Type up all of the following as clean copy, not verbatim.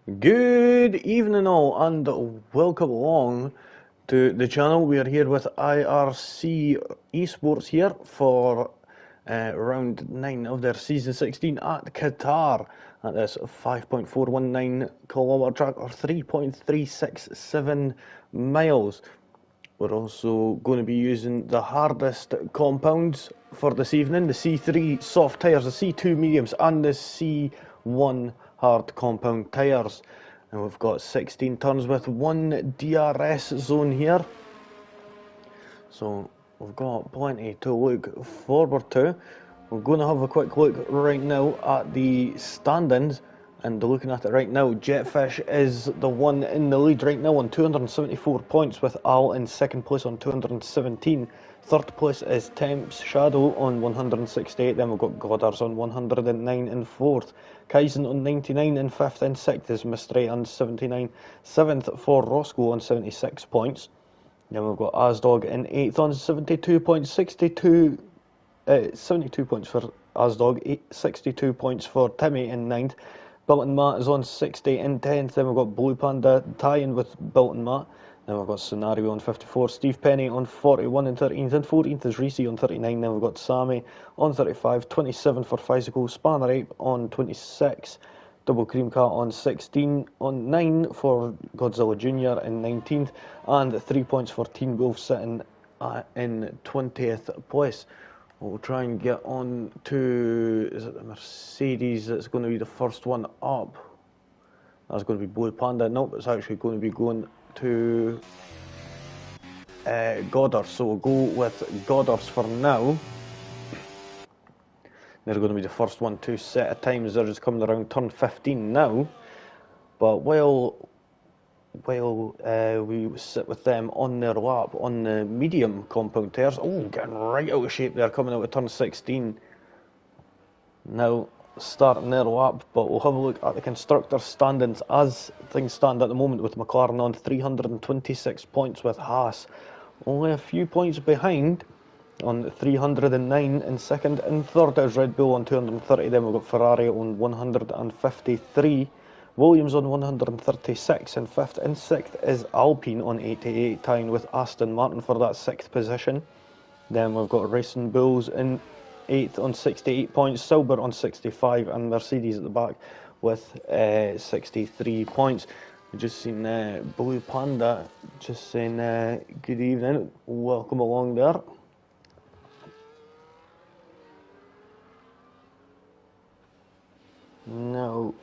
Good evening all and welcome along to the channel. We are here with IRC eSports here for round 9 of their season 16 at Qatar at this 5.419 kilometre track or 3.367 miles. We're also going to be using the hardest compounds for this evening, the C3 soft tyres, the C2 mediums and the C1 hard compound tyres. And we've got 16 turns with one DRS zone here. So we've got plenty to look forward to. We're going to have a quick look right now at the standings. And looking at it right now, Jetfish is the one in the lead right now on 274 points, with Al in second place on 217. Third place is Temps Shadow on 168. Then we've got Goddard's on 109 in fourth. Kaizen on 99 in fifth. And sixth is Mistray on 79. Seventh for Roscoe on 76 points. Then we've got Asdog in 8th on 72 points, 72 points for Asdog, 62 points for Timmy in 9th. Built and Matt is on 60 in 10th. Then we've got Blue Panda tying with Built and Matt. Then we've got Scenario on 54, Steve Penny on 41 in 13th, and 14th is Reese on 39. Then we've got Sammy on 35, 27 for Physical, Spanner Ape on 26. Double Cream Cat on 16, on 9 for Godzilla Jr. in 19th, and 3 points for Teen Wolf sitting in 20th place. We'll try and get on to, is it the Mercedes that's going to be the first one up? That's going to be Blue Panda. Nope, it's actually going to be going to Goddard. So we'll go with Goddard's for now. They're going to be the first one to set at times. They're just coming around turn 15 now. But while we sit with them on their lap on the medium compound tyres. Oh, getting right out of shape there, coming out of turn 16. Now starting their lap, but we'll have a look at the constructor standings as things stand at the moment, with McLaren on 326 points, with Haas only a few points behind on 309 in second. And third is Red Bull on 230. Then we've got Ferrari on 153. Williams on 136 in fifth, and sixth is Alpine on 88, tying with Aston Martin for that sixth position. Then we've got Racing Bulls in eighth on 68 points, Sauber on 65, and Mercedes at the back with 63 points. We've just seen Blue Panda just saying good evening, welcome along there. Now,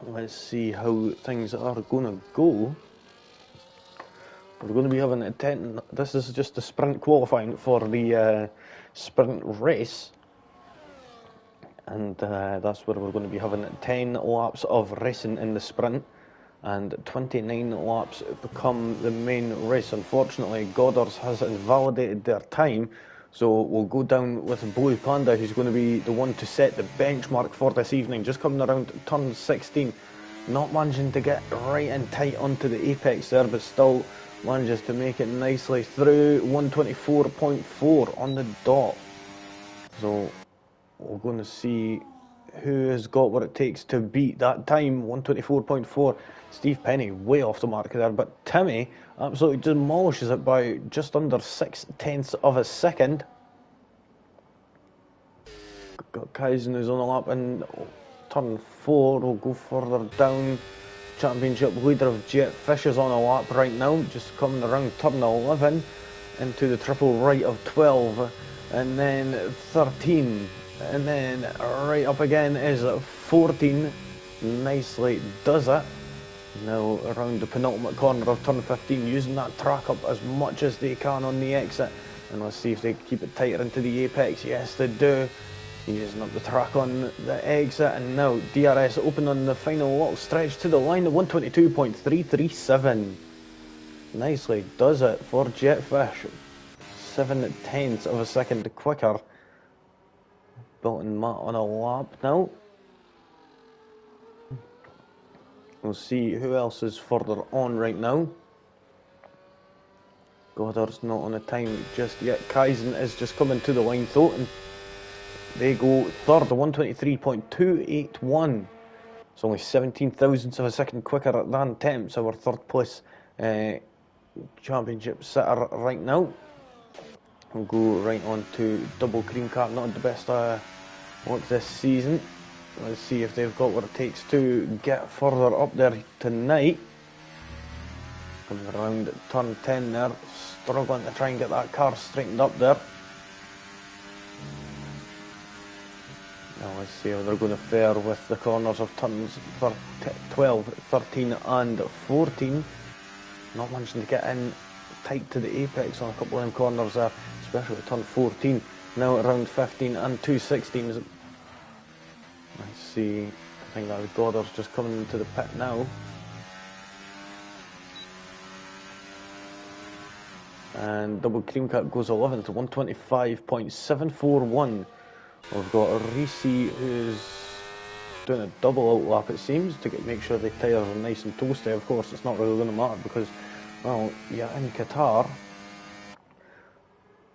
let's see how things are going to go. We're going to be having a 10. This is just the sprint qualifying for the sprint race. And that's where we're going to be having 10 laps of racing in the sprint. And 29 laps become the main race. Unfortunately, Goddard's has invalidated their time. So we'll go down with Blue Panda, who's going to be the one to set the benchmark for this evening. Just coming around turn 16. Not managing to get right and tight onto the apex there, but still manages to make it nicely through 124.4 on the dot. So we're going to see who has got what it takes to beat that time, 124.4. Steve Penny way off the mark there, but Timmy absolutely demolishes it by just under 0.6 of a second. Got Kaizen who's on the lap in turn 4. We'll go further down. Championship leader of Jetfish is on a lap right now, just coming around turn 11 into the triple right of 12, and then 13, and then right up again is 14. Nicely does it. Now around the penultimate corner of turn 15, using that track up as much as they can on the exit, and let's see if they keep it tighter into the apex. Yes, they do. Using up the track on the exit, and now DRS open on the final little stretch to the line at 122.337. Nicely does it for Jetfish. 0.7 of a second quicker. Built and Matt on a lap now. We'll see who else is further on right now. Goddard's not on a time just yet. Kaizen is just coming to the line though, and They go third, 123.281. It's only 17 thousandths of a second quicker than Temps, our third place championship sitter right now. We'll go right on to double cream cap, not the best luck this season. Let's see if they've got what it takes to get further up there tonight. Coming around turn 10 there, struggling to try and get that car straightened up there. Now let's see how they're going to fare with the corners of turns 12, 13 and 14. Not managing to get in tight to the apex on a couple of them corners there, especially at turn 14. Now at around 15 and 2/16. Let's see, I think that Goddard's just coming into the pit now. And double cream cap goes 11th to 125.741. We've got Reese, who's doing a double outlap, it seems, to make sure the tyres are nice and toasty. Of course, it's not really going to matter because, well, you're in Qatar.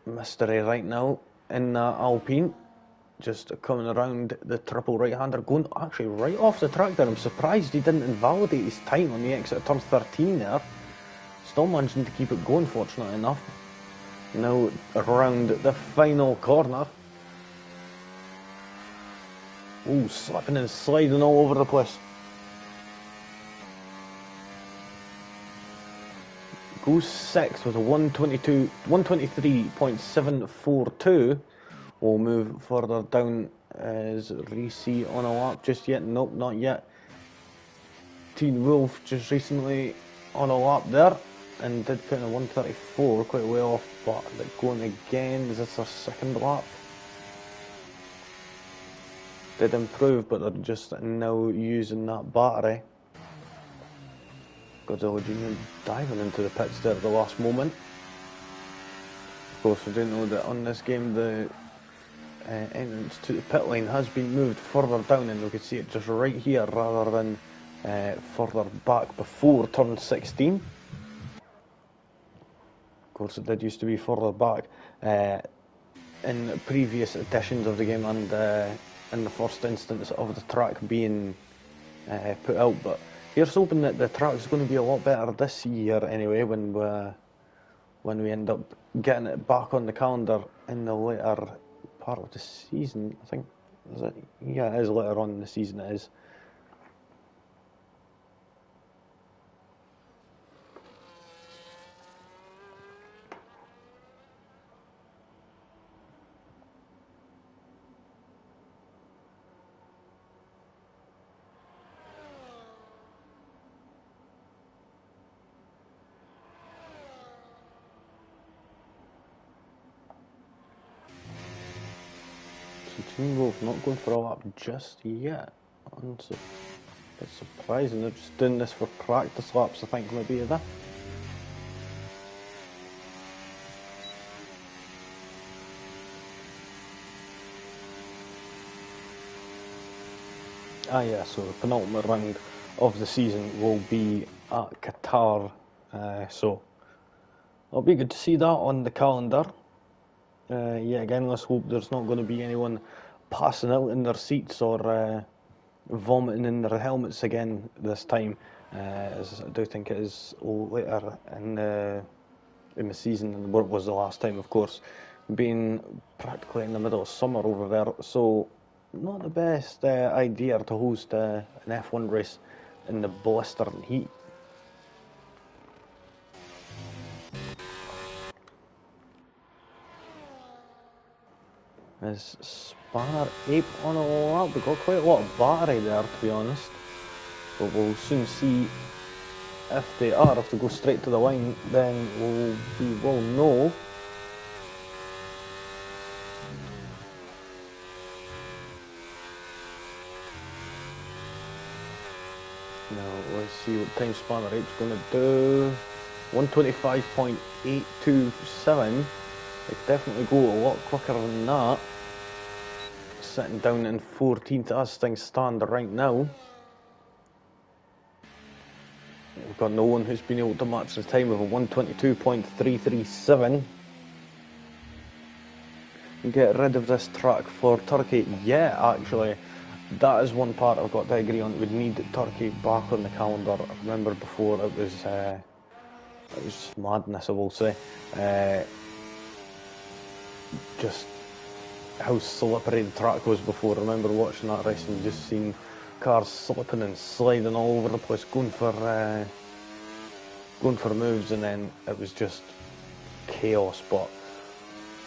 Mystery right now in Alpine, just coming around the triple right-hander, going actually right off the track there. I'm surprised he didn't invalidate his time on the exit of turn 13 there. Still managing to keep it going, fortunately enough. Now around the final corner. Ooh, slipping and sliding all over the place. Goes sixth with a 123.742. We'll move further down. Is Reese on a lap just yet? Nope, not yet. Teen Wolf just recently on a lap there and did put in a 134, quite way off, but going again. Is this our second lap? Did improve, but they're just now using that battery. Godzilla Jr. diving into the pits there at the last moment. Of course, we do know that on this game the entrance to the pit lane has been moved further down, and we can see it just right here rather than further back before turn 16. Of course, it did used to be further back in previous editions of the game and in the first instance of the track being put out, but here's hoping that the track is going to be a lot better this year anyway when we end up getting it back on the calendar in the later part of the season. I think, is it? Yeah, it is later on in the season, it is. Teen Wolf not going for a lap just yet. It's surprising, they're just doing this for practice laps, I think, maybe, is that? Ah yeah, so the penultimate round of the season will be at Qatar, so it'll be good to see that on the calendar. Yeah, again, let's hope there's not going to be anyone passing out in their seats or vomiting in their helmets again this time, as I do think it is later in the season, and what was the last time, of course, being practically in the middle of summer over there, so not the best idea to host an F1 race in the blistering heat. Is Spanner Ape on a lap? We've got quite a lot of battery there, to be honest. But we'll soon see if they are. If they go straight to the line, then we will know. Now, let's see what time Spanner Ape's going to do. 125.827. They definitely go a lot quicker than that. Sitting down in 14th as things stand right now. We've got no one who's been able to match the time of a 122.337. get rid of this track for Turkey. Yeah, actually, that is one part I've got to agree on. We'd need Turkey back on the calendar. I remember before it was madness, I will say. Just how slippery the track was before. I remember watching that race and just seeing cars slipping and sliding all over the place, going for moves, and then it was just chaos. But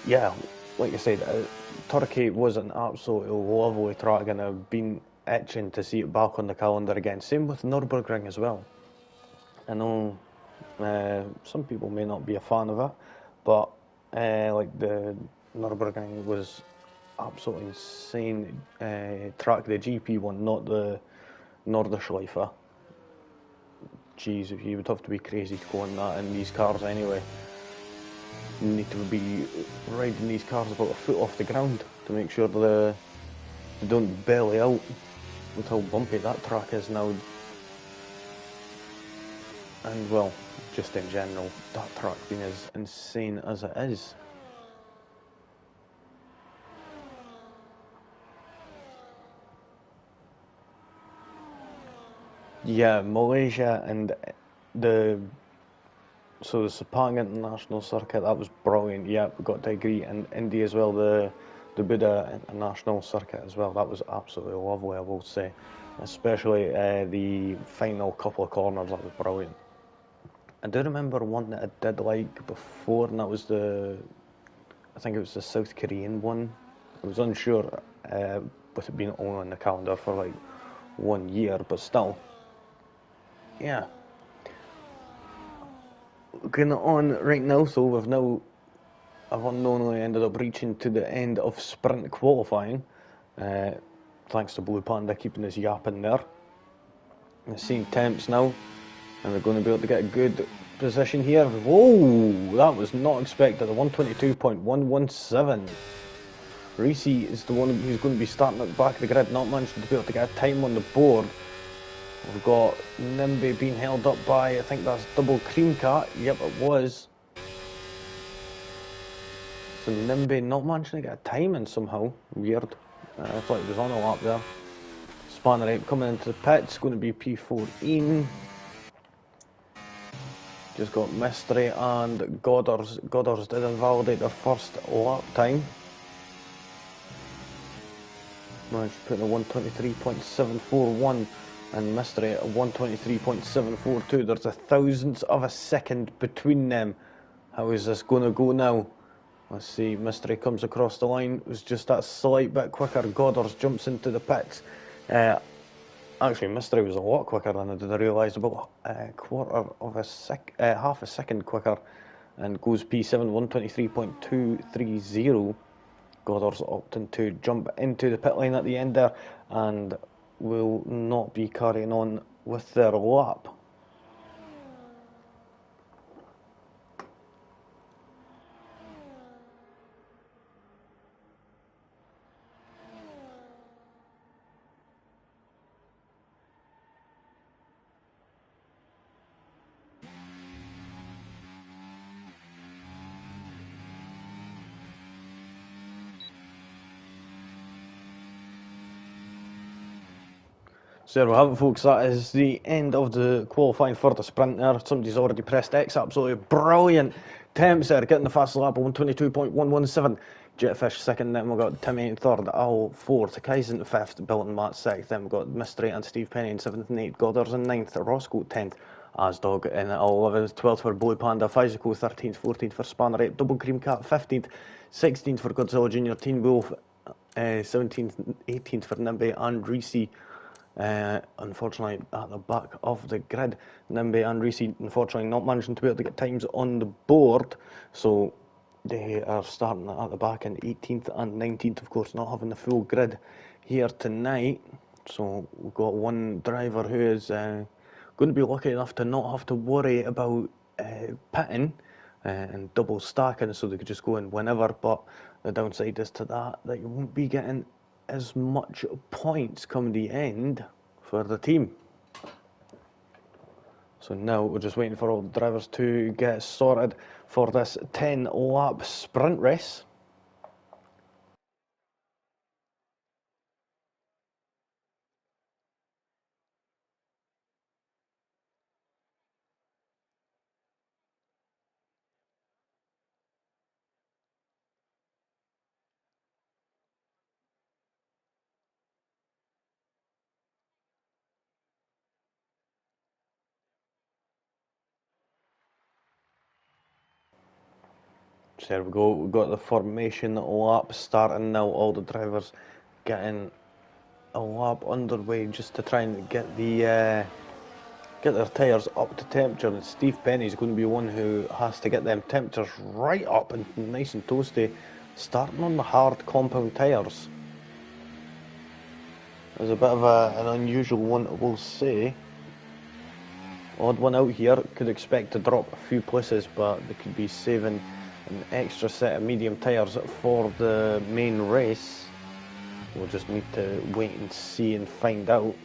yeah, like I said, Turkey was an absolutely lovely track, and I've been itching to see it back on the calendar again. Same with Nürburgring as well. I know some people may not be a fan of it, but like the Nürburgring was absolutely insane track, the GP one, not the Nordschleife. Jeez, you would have to be crazy to go on that in these cars anyway. You need to be riding these cars about a foot off the ground to make sure they don't belly out with how bumpy that track is now. And well, just in general, that track being as insane as it is. Yeah, Malaysia and the Sepang International Circuit, that was brilliant. Yeah, we got to agree. And India as well, the Buddha International Circuit as well. That was absolutely lovely, I will say. Especially the final couple of corners, that was brilliant. I do remember one that I did like before, and that was I think it was the South Korean one. I was unsure with it being only on the calendar for like 1 year, but still. Yeah. Looking on right now, so I've unknowingly ended up reaching to the end of sprint qualifying. Thanks to Blue Panda keeping us yapping there. I'm seeing temps now, and they're going to be able to get a good position here. Whoa, that was not expected. A 122.117. Reese is the one who's going to be starting at the back of the grid, not managing to be able to get a time on the board. We've got Nimby being held up by, I think that's Double Cream Cat. Yep, it was. So Nimby not managing to get a time in somehow. Weird. I thought he was on a lap there. Spanner 8 coming into the pits, going to be P14. Just got Mystery and Godders. Godders did invalidate their first lap time. Managed to put in a 123.741 and Mystery at 123.742. There's a thousandth of a second between them. How is this going to go now? Let's see, Mystery comes across the line. It was just that slight bit quicker. Godders jumps into the pits. Actually, Mystery was a lot quicker than I did realise, about half a second quicker, and goes P7, 123.230. Goddard's opting to jump into the pit lane at the end there, and will not be carrying on with their lap. So there we have it, folks. That is the end of the qualifying for the sprint there. Somebody's already pressed X. Absolutely brilliant. Temps there getting the fastest lap of 122.117. Jetfish second, then we've got Timmy in third, Al fourth, Kaizen fifth, Bill and Matt sixth, then we've got Mystery and Steve Penny in seventh and eighth, Godders in ninth, Roscoe 10th, Asdog in 11th, 12th for Blue Panda, Physico 13th, 14th for Spanner 8, Double Cream Cat 15th, 16th for Godzilla Jr., Teen Wolf 17th, 18th for Nimby and Reese. Unfortunately, at the back of the grid, Nimby and Reese unfortunately not managing to be able to get times on the board, so they are starting at the back in 18th and 19th, of course, not having the full grid here tonight. So we've got one driver who is going to be lucky enough to not have to worry about pitting and double stacking, so they could just go in whenever. But the downside is to that you won't be getting as much points come the end for the team. So now we're just waiting for all the drivers to get sorted for this 10 lap sprint race. So there we go, we've got the formation lap starting now, all the drivers getting a lap underway just to try and get their tyres up to temperature, and Steve Penny's going to be one who has to get them temperatures right up and nice and toasty, starting on the hard compound tyres. There's a bit of an unusual one, I will say. Odd one out here, could expect to drop a few places, but they could be saving an extra set of medium tyres for the main race. We'll just need to wait and see and find out.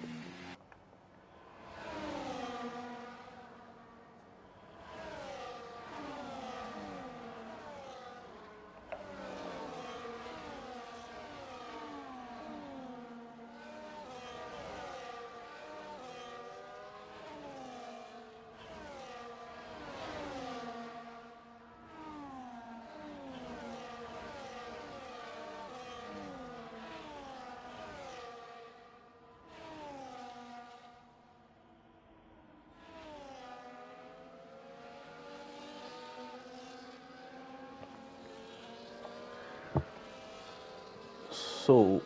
So,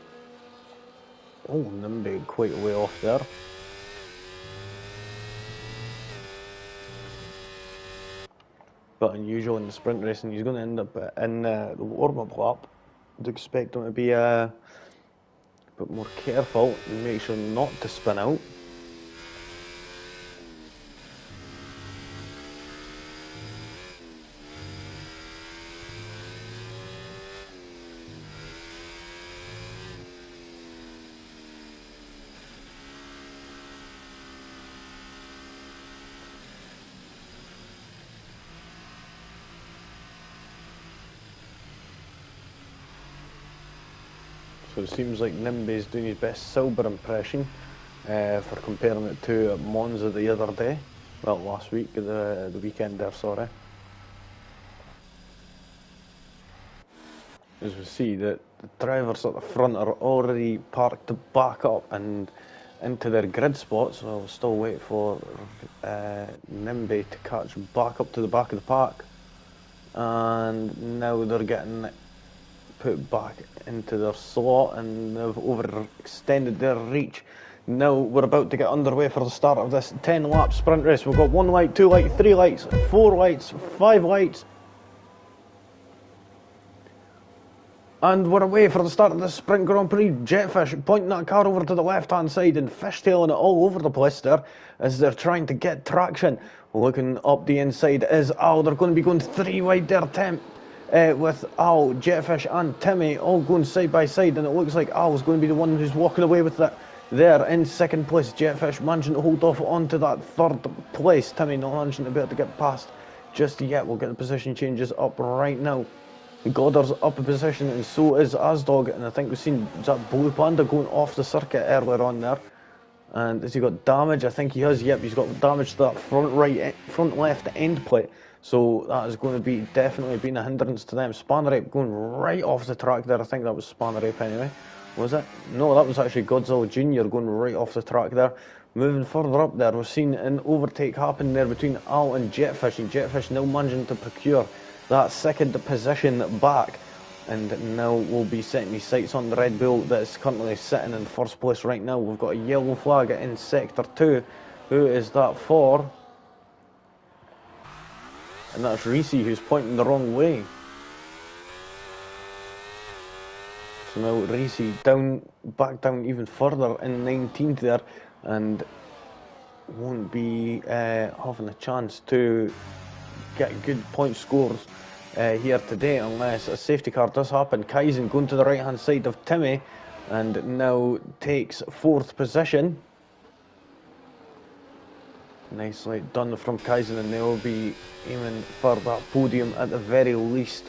Nimby quite a way off there. But unusual in the sprint race, and he's going to end up in the warm-up lap. I'd expect him to be a bit more careful and make sure not to spin out. So it seems like Nimby's doing his best Silver impression for comparing it to Monza the other day. Well, last week, the weekend there, sorry. As we see, that the drivers at the front are already parked to back up and into their grid spots. So we'll still wait for Nimby to catch back up to the back of the pack. And now they're getting put back into their slot, and they've overextended their reach. Now we're about to get underway for the start of this 10-lap sprint race. We've got 1 light, 2 light, 3 lights, 4 lights, 5 lights. And we're away for the start of this Sprint Grand Prix. Jetfish pointing that car over to the left-hand side and fishtailing it all over the place there as they're trying to get traction. Looking up the inside is Al. They're going to be going 3 wide there, with Al, Jetfish and Timmy all going side by side, and it looks like Al's going to be the one who's walking away with it there in second place. Jetfish managing to hold off onto that third place. Timmy not managing to be able to get past just yet. We'll get the position changes up right now. Godder's up a position, and so is Asdog, and I think we've seen that Blue Panda going off the circuit earlier on there. And has he got damage? I think he has. Yep, he's got damage to that front left end plate. So that is going to be definitely been a hindrance to them. Spanner Ape going right off the track there. I think that was Spanner Ape anyway. Was it? No, that was actually Godzilla Jr. going right off the track there. Moving further up there, we've seen an overtake happen there between Al and Jetfish. And Jetfish now managing to procure that second position back. And now we'll be setting his sights on the Red Bull that's currently sitting in first place right now. We've got a yellow flag in Sector 2. Who is that for? And that's Reese, who's pointing the wrong way. So now Reese back down even further in 19th there, and won't be having a chance to get good point scores here today unless a safety car does happen. Kaizen going to the right hand side of Timmy and now takes 4th position. Nicely done from Kaizen, and they'll be aiming for that podium at the very least.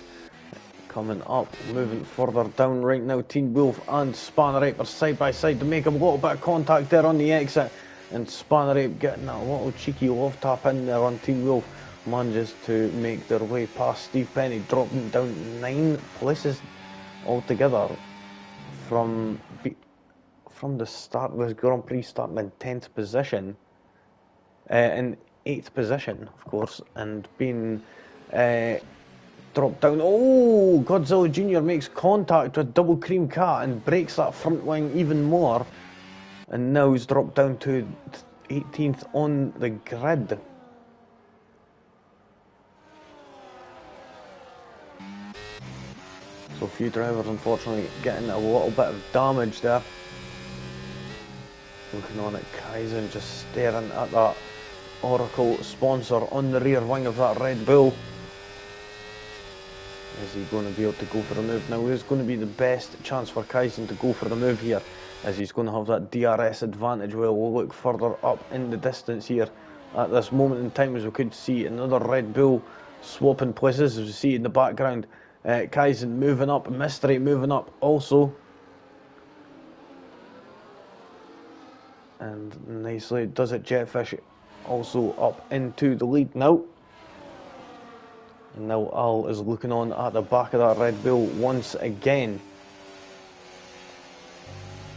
Coming up, moving further down right now, Teen Wolf and Spanner Ape are side by side to make a little bit of contact there on the exit, and Spanner Ape getting that little cheeky love tap in there on Teen Wolf. Manages to make their way past Steve Penny, dropping down 9 places altogether from the start of this Grand Prix, starting in 10th position. In 8th position, of course, and being dropped down. Oh, Godzilla Jr. makes contact with Double Cream Cat and breaks that front wing even more. And now he's dropped down to 18th on the grid. So a few drivers unfortunately getting a little bit of damage there. Looking on at Kaizen, just staring at that Oracle sponsor on the rear wing of that Red Bull. Is he going to be able to go for the move? Now there's going to be the best chance for Kaizen to go for the move here, as he's going to have that DRS advantage. We'll look further up in the distance here at this moment in time, as we could see another Red Bull swapping places, as we see in the background. Kaizen moving up, Mystery moving up also. And nicely does it, Jetfish also up into the lead now. And now Al is looking on at the back of that Red Bull once again.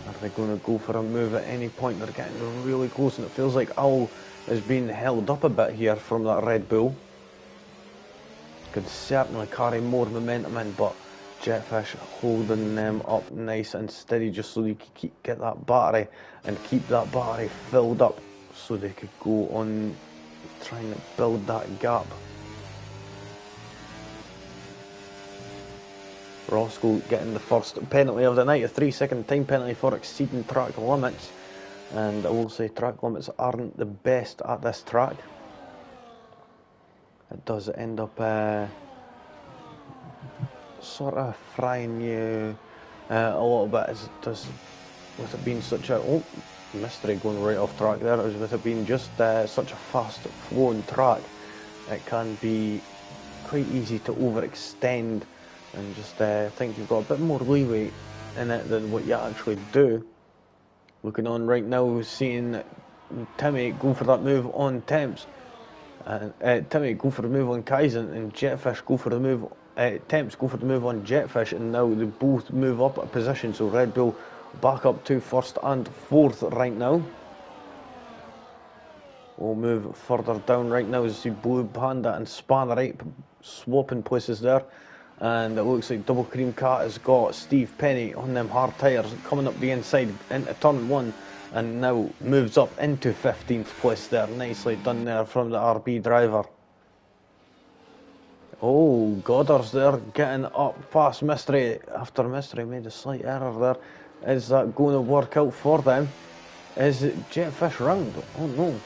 Are they going to go for a move at any point? They're getting really close, and it feels like Al is being held up a bit here from that Red Bull. Could certainly carry more momentum in, but Jetfish holding them up nice and steady, just so they could get that battery and keep that battery filled up, so they could go on trying to build that gap. Roscoe getting the first penalty of the night, a 3-second time penalty for exceeding track limits. And I will say track limits aren't the best at this track. It does end up sort of frying you a little bit, as it does with it being such a Mystery going right off track there. As with it being just such a fast flowing track, it can be quite easy to overextend and just think you've got a bit more leeway in it than what you actually do. Looking on right now, seeing Timmy go for that move on Temps. Timmy go for the move on Kaizen, and Jetfish go for the move. Temps go for the move on Jetfish, and now they both move up a position. So Red Bull back up to first and fourth right now. We'll move further down right now as you see Blue Panda and Spanner 8 swapping places there. And it looks like Double Cream Cat has got Steve Penny on them hard tyres coming up the inside into turn 1, and now moves up into 15th place there. Nicely done there from the RB driver. Oh, Goddard's there getting up past Mystery after Mystery made a slight error there. Is that going to work out for them? Is Jetfish round? Oh no.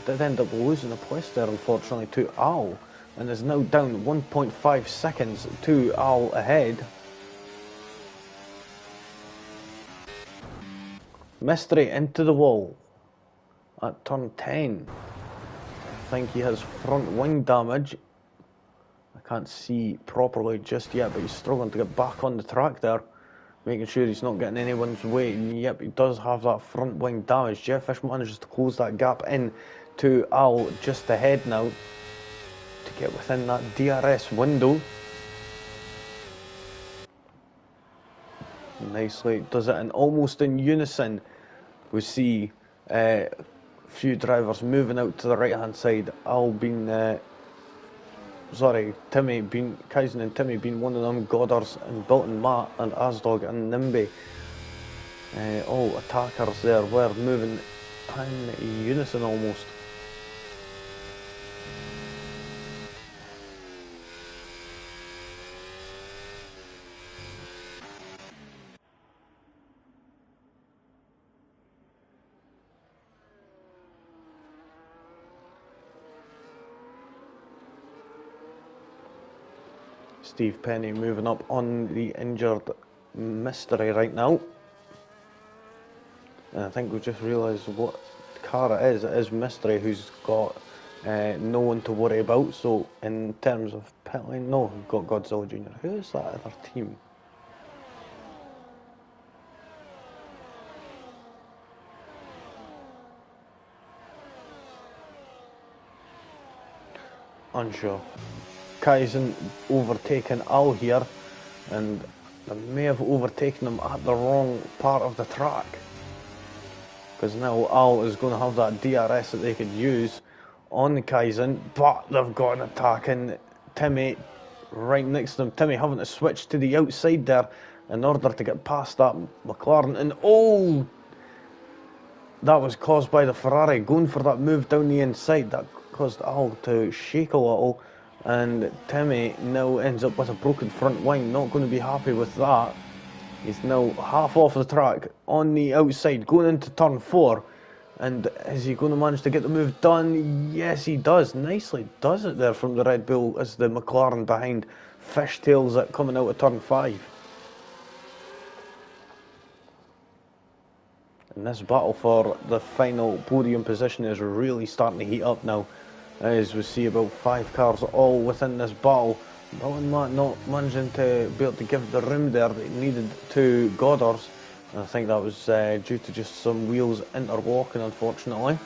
Did end up losing a place there, unfortunately, to Al, and is now down 1.5 seconds to Al ahead. Mystery into the wall at turn 10. I think he has front wing damage. I can't see properly just yet, but he's struggling to get back on the track there, making sure he's not getting anyone's way. And yep, he does have that front wing damage. Jetfish manages to close that gap in to Al just ahead now to get within that DRS window. Nicely does it, and almost in unison we see a few drivers moving out to the right hand side. Timmy being Kaizen and Timmy being one of them, Goddard's and Bilton Matt and Asdog and Nimby. All attackers there were moving in unison almost. Steve Penny moving up on the injured Mystery right now. And I think we've just realised what car it is. It is Mystery who's got no one to worry about. So in terms of pit lane, no, we've got Godzilla Jr. Who is that other team? Unsure. Kaizen overtaken Al here, and they may have overtaken him at the wrong part of the track, because now Al is going to have that DRS that they could use on Kaizen, but they've got an attacking Timmy right next to them. Timmy having to switch to the outside there in order to get past that McLaren. And oh, that was caused by the Ferrari going for that move down the inside. That caused Al to shake a little. And Timmy now ends up with a broken front wing. Not going to be happy with that. He's now half off the track on the outside, going into turn 4. And is he going to manage to get the move done? Yes, he does. Nicely does it there from the Red Bull as the McLaren behind fishtails it coming out of turn 5. And this battle for the final podium position is really starting to heat up now, as we see about 5 cars all within this battle. Bill and Matt not managing to be able to give the room there that he needed to Goddard's. And I think that was due to just some wheels interlocking, unfortunately.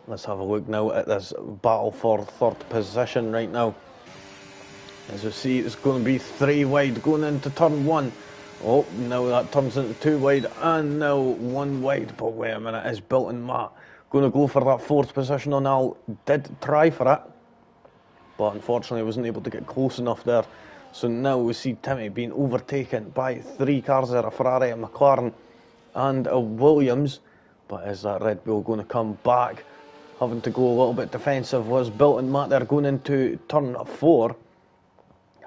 Let's have a look now at this battle for 3rd position right now. As we see, it's going to be 3 wide going into turn 1. Oh, now that turns into 2 wide and now 1 wide. But wait a minute, is Bill and Matt going to go for that 4th position on Al? Did try for it, but unfortunately wasn't able to get close enough there. So now we see Timmy being overtaken by 3 cars there, a Ferrari, a McLaren and a Williams. But is that Red Bull going to come back? Having to go a little bit defensive was Bill and Matt there going into turn 4.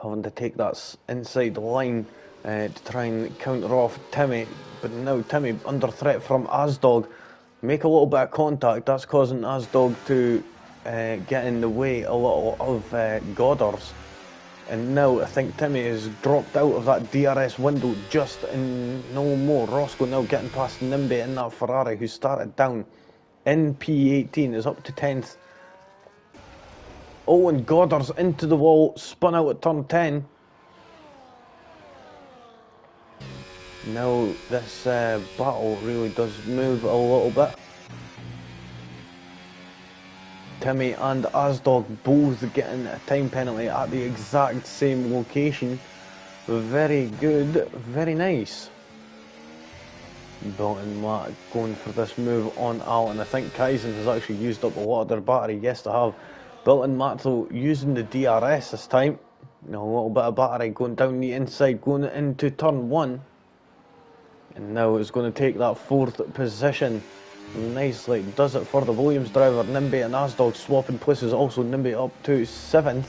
Having to take that inside line to try and counter off Timmy. But now Timmy under threat from Asdog. Make a little bit of contact. That's causing Asdog to get in the way a little of Goddard's. And now I think Timmy has dropped out of that DRS window just in no more. Roscoe now getting past Nimby in that Ferrari, who started down in P18, is up to 10th. Oh, and Goddard's into the wall, spun out at turn 10. Now this battle really does move a little bit. Timmy and Asdog both getting a time penalty at the exact same location. Very good, very nice. Bill and Matt going for this move on Al, and I think Kaizen has actually used up a lot of their battery. Yes, they have. Bill and Matt though using the DRS this time. You know, a little bit of battery going down the inside, going into turn 1. And now it's going to take that 4th position. Nicely does it for the Williams driver. Nimby and Asdog swapping places. Also Nimby up to 7th.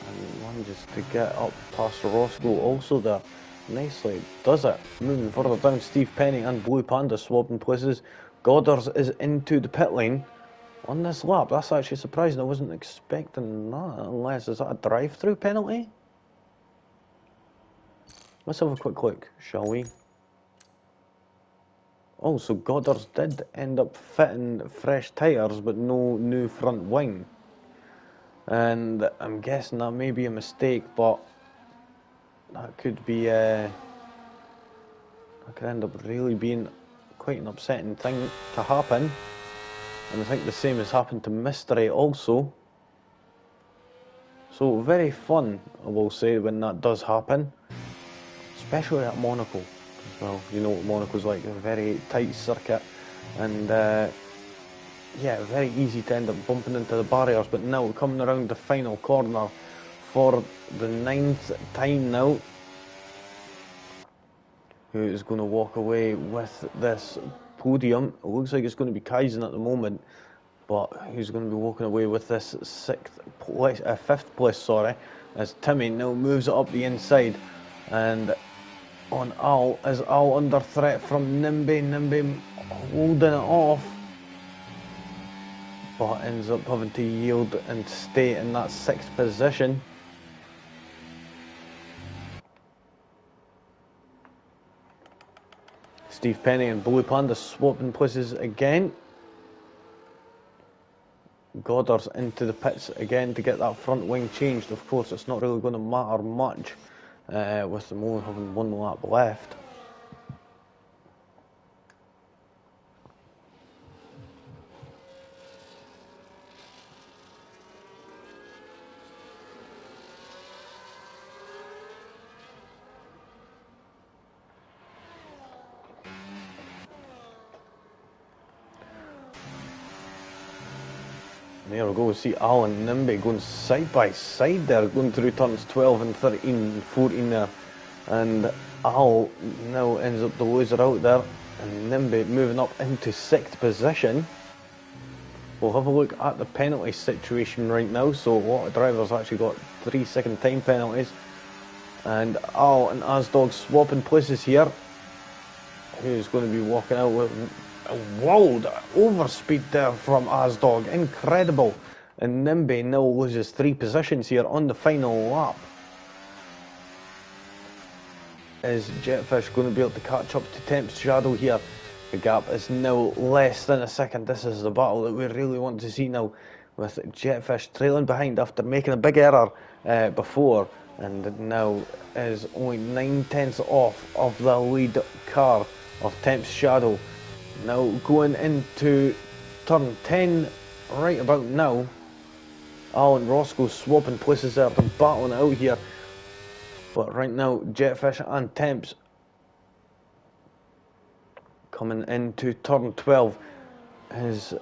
And manages to get up past Roscoe also there. Nicely does it. Moving further down, Steve Penny and Blue Panda swapping places. Goddard's is into the pit lane on this lap. That's actually surprising. I wasn't expecting that. Unless, is that a drive-through penalty? Let's have a quick look, shall we? Oh, so Goddard's did end up fitting fresh tyres, but no new front wing. And I'm guessing that may be a mistake, but that could be, that could end up really being quite an upsetting thing to happen. And I think the same has happened to Mystery also. So very fun, I will say, when that does happen. Especially at Monaco as well. You know what Monaco's like, a very tight circuit. And yeah, very easy to end up bumping into the barriers. But now coming around the final corner for the 9th time now. Who is going to walk away with this podium? It looks like it's going to be Kaizen at the moment. But who's going to be walking away with this 5th place, sorry. As Timmy now moves it up the inside. And on Al, is Al under threat from Nimby. Nimby holding it off, but ends up having to yield and stay in that 6th position. Steve Penny and Blue Panda swapping places again. Goddard's into the pits again to get that front wing changed. Of course, it's not really going to matter much with them only having one lap left. There we go, see Alan and Nimby going side by side there, going through turns 12 and 13 and 14 there. And Al now ends up the loser out there, and Nimby moving up into 6th position. We'll have a look at the penalty situation right now. So a lot of drivers actually got 3-second time penalties. And Al and Asdog swapping places here. Who's going to be walking out with a wild overspeed there from Asdog. Incredible. And Nimby now loses 3 positions here on the final lap. Is Jetfish going to be able to catch up to Temp's Shadow here? The gap is now less than a second. This is the battle that we really want to see now, with Jetfish trailing behind after making a big error before, and now is only 9/10 off of the lead car of Temp's Shadow. Now going into turn 10 right about now. Alan Roscoe swapping places there to battling it out here. But right now, Jetfish and Temps coming into turn 12. Is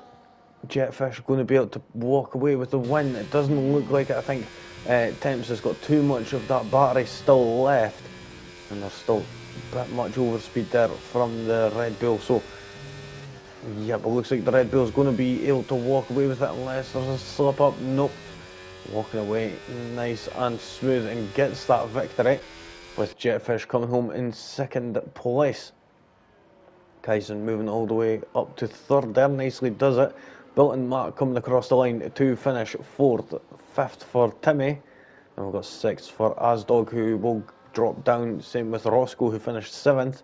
Jetfish going to be able to walk away with the win? It doesn't look like it. I think Temps has got too much of that battery still left, and there's still a bit much overspeed there from the Red Bull. So, yeah, but looks like the Red Bull's going to be able to walk away with it unless there's a slip up. Nope. Walking away nice and smooth and gets that victory, with Jetfish coming home in 2nd place. Kyson moving all the way up to 3rd there, nicely does it. Bilt and Matt coming across the line to finish 4th, 5th for Timmy, and we've got 6th for Asdog, who will drop down. Same with Roscoe, who finished 7th.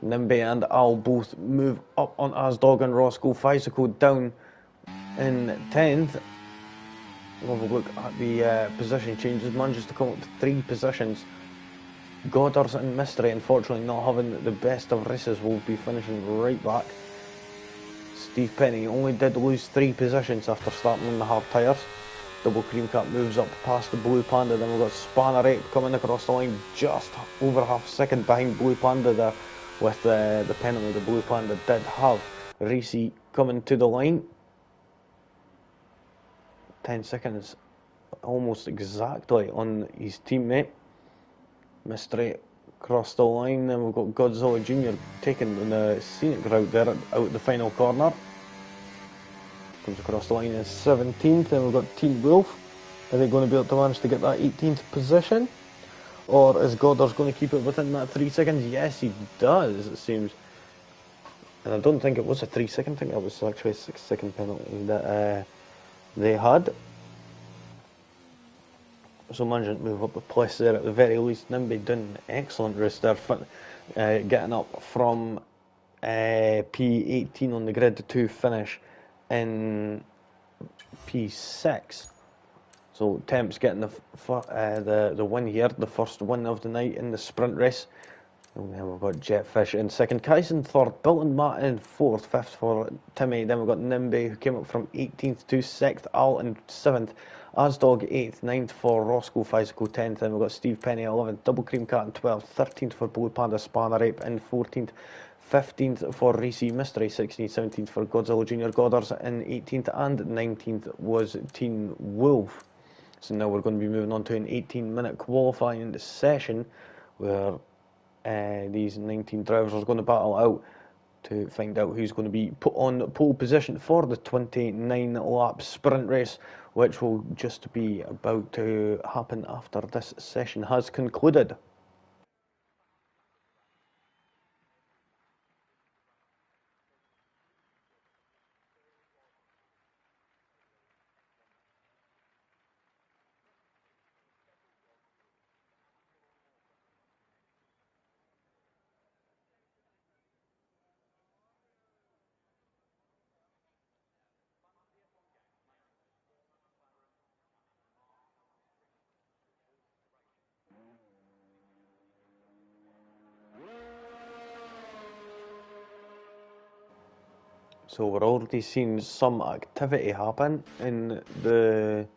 Nimby and Al both move up on Asdog and Roscoe. Fiseco down in 10th. We'll have a look at the position changes. Manages to come up to 3 positions. Goddard's and Mystery, unfortunately not having the best of races, will be finishing right back. Steve Penny only did lose 3 positions after starting on the hard tyres. Double Cream Cap moves up past the Blue Panda. Then we've got Spanner Ape coming across the line, just over half a second behind Blue Panda there, with the penalty the Blue Panda did have. Reese coming to the line. 10 seconds almost exactly on his teammate. Mystery across the line. Then we've got Godzilla Jr. taking the scenic route there out the final corner. Comes across the line in 17th. Then we've got Teen Wolf. Are they going to be able to manage to get that 18th position? Or is Goddard's going to keep it within that 3 seconds? Yes, he does, it seems. And I don't think it was a 3 second thing. It was actually a 6 second penalty that they had. So management move up a place there at the very least. Nimby doing an excellent race there, getting up from P18 on the grid to finish in P6. So Temps getting the win here, the first win of the night in the sprint race. And then we've got Jetfish in 2nd, Kyson 3rd, Bilt and Matt in 4th, 5th for Timmy. Then we've got Nimby, who came up from 18th to 6th, Al in 7th, Asdog 8th, 9th for Roscoe, Fiseco 10th. Then we've got Steve Penny 11th, Double Cream Cat in 12th, 13th for Blue Panda, Spanner Ape in 14th, 15th for Reese Mystery, 16th, 17th for Godzilla Jr. Goddard's in 18th, and 19th was Teen Wolf. So now we're going to be moving on to an 18-minute qualifying session, where these 19 drivers are going to battle out to find out who's going to be put on pole position for the 29-lap sprint race, which will just be about to happen after this session has concluded. So we're already seeing some activity happen in the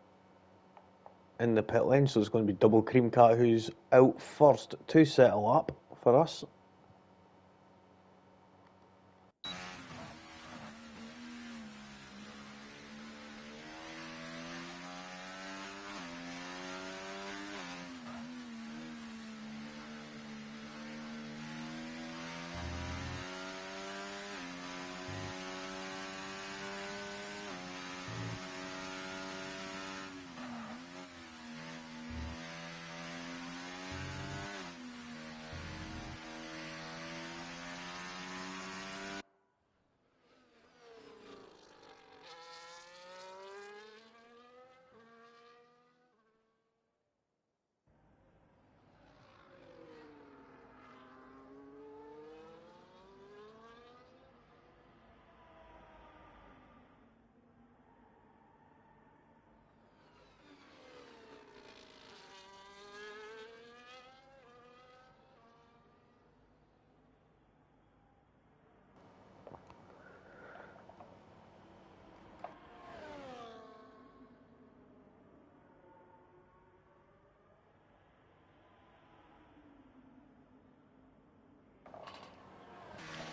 pit lane. So it's going to be Double Cream Cat who's out first to settle up for us.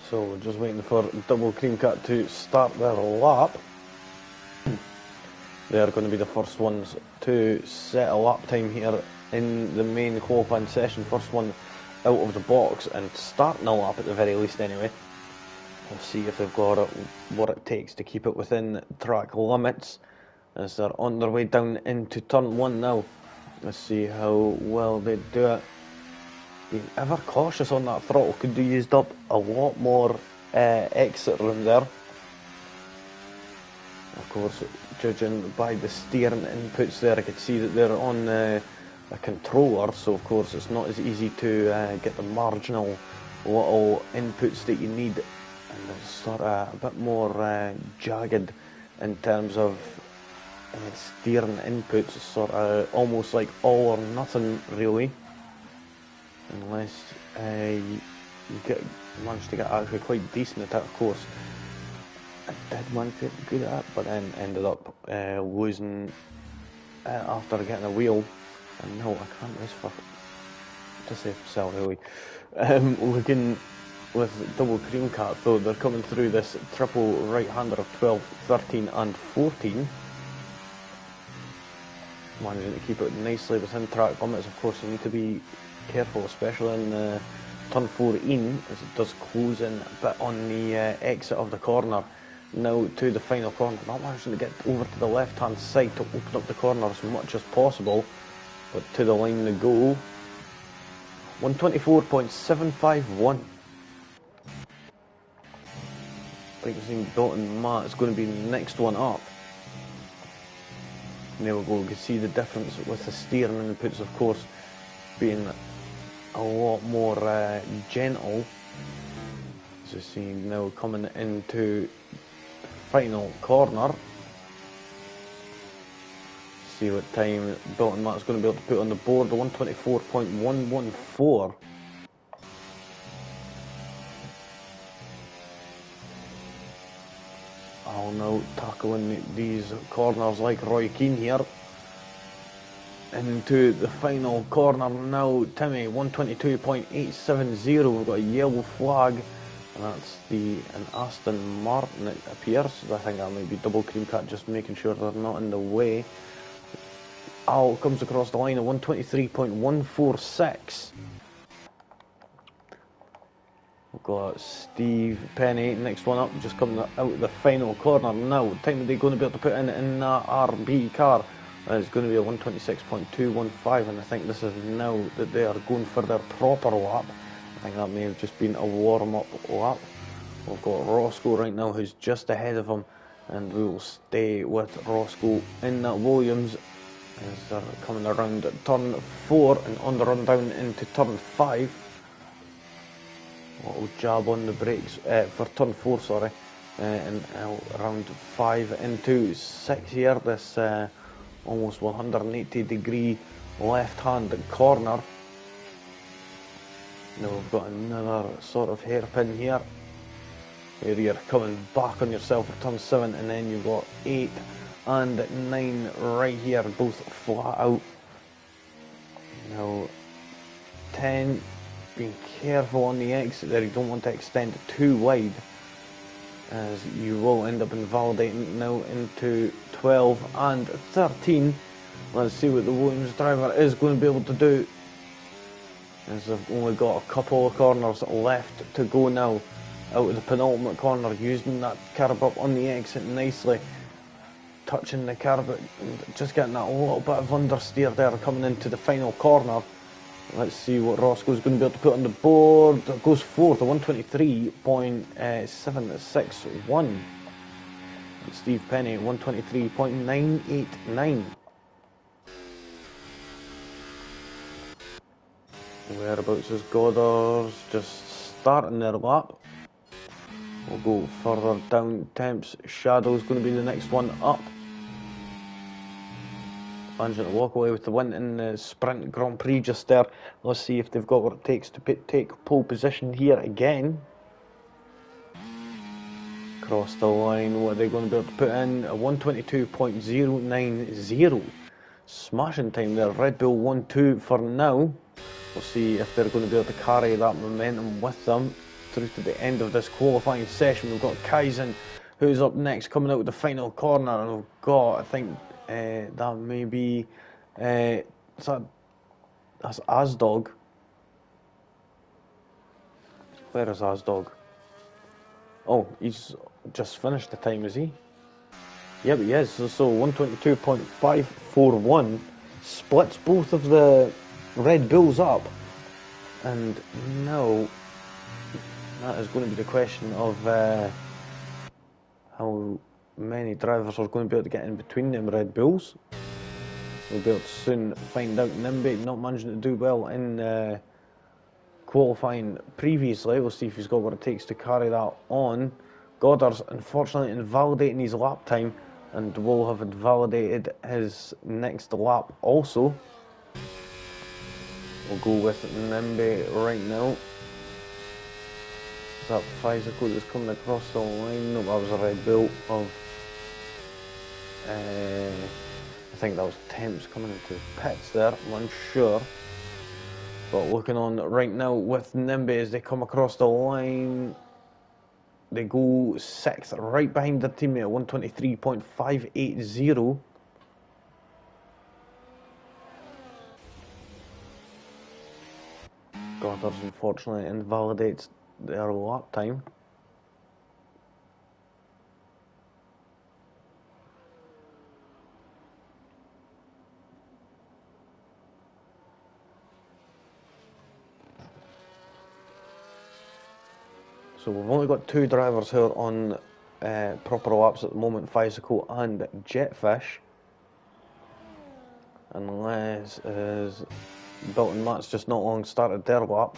So we're just waiting for Double Cream Cat to start their lap. They are going to be the first ones to set a lap time here in the main qualifying session. First one out of the box and starting a lap at the very least anyway. We'll see if they've got what it takes to keep it within track limits as they're on their way down into turn 1 now. Let's see how well they do it. Being ever cautious on that throttle, could have used up a lot more exit room there. Of course, judging by the steering inputs there, I could see that they're on a controller, so of course it's not as easy to get the marginal little inputs that you need, and it's sort of a bit more jagged in terms of steering inputs, sort of almost like all or nothing really, unless you manage to get actually quite decent at it. Of course I did manage to get good at it, but then ended up losing after getting a wheel. And no, I can't race for to save myself really. Looking with Double Cream Cat though, they're coming through this triple right-hander of 12, 13 and 14. Managing to keep it nicely within track limits. Of course you need to be careful, especially in turn 14, as it does close in a bit on the exit of the corner. Now to the final corner, not managing to get over to the left hand side to open up the corner as much as possible, but to the line to go. 124.751. Briggsing Dalton Matt is going to be the next one up. And there we go, you can see the difference with the steering inputs, of course, being a lot more gentle. As you see now coming into final corner. See what time Dalton Matt's going to be able to put on the board. 124.114. I'll now tackling these corners like Roy Keane here. Into the final corner now, Timmy, 122.870. We've got a yellow flag, and that's an Aston Martin, it appears. I think that might be Double Cream Cat, just making sure they're not in the way. Al comes across the line at 123.146. We've got Steve Penny, next one up, just coming out the final corner now. What time are they going to be able to put in that RB car? It's going to be a 126.215, and I think this is now that they are going for their proper lap. I think that may have just been a warm-up lap. We've got Roscoe right now who's just ahead of him, and we will stay with Roscoe in that Williams as they're coming around turn 4 and on the run down into turn 5. Little jab on the brakes for turn 4, sorry, and around 5 into 6 here. This almost 180 degree left hand corner. Now we've got another sort of hairpin here. Here you're coming back on yourself for turn 7, and then you've got 8 and 9 right here, both flat out. Now 10, being careful on the exit there, you don't want to extend it too wide, as you will end up invalidating now into 12 and 13. Let's see what the Williams driver is going to be able to do, as they've only got a couple of corners left to go now. Out of the penultimate corner, using that curb up on the exit nicely, touching the curb and just getting that little bit of understeer there coming into the final corner. Let's see what Roscoe's going to be able to put on the board. It goes fourth, a 123.761. And Steve Penny, 123.989. Whereabouts is Goddard's just starting their lap. We'll go further down. Temps Shadow's going to be the next one up. Managing to walk away with the win in the Sprint Grand Prix just there. Let's see if they've got what it takes to take pole position here again. Across the line, what are they going to be able to put in? A 122.090. Smashing time there. Red Bull 1-2 for now. We'll see if they're going to be able to carry that momentum with them through to the end of this qualifying session. We've got Kaizen, who's up next, coming out with the final corner, and we've got, I think that may be that's Asdog. Where is Asdog? Oh, he's just finished the time, is he? Yep, he is. So 122.541 splits both of the Red Bulls up, and now that is going to be the question of how many drivers are going to be able to get in between them Red Bulls. We'll be able to soon find out. Nimby not managing to do well in qualifying previously. We'll see if he's got what it takes to carry that on. Goddard's unfortunately invalidating his lap time, and will have invalidated his next lap also. We'll go with Nimby right now. Is that Pfizer that's coming across the line? No, that was a Red Bull of I think that was Temps coming into pits there, I'm unsure. But looking on right now with Nimby as they come across the line, they go 6th, right behind their teammate at 123.580. Goddard's unfortunately invalidates their lap time. So we've only got 2 drivers here on proper laps at the moment, Fizical and Jetfish. Unless Built and Matt's just not long started their lap.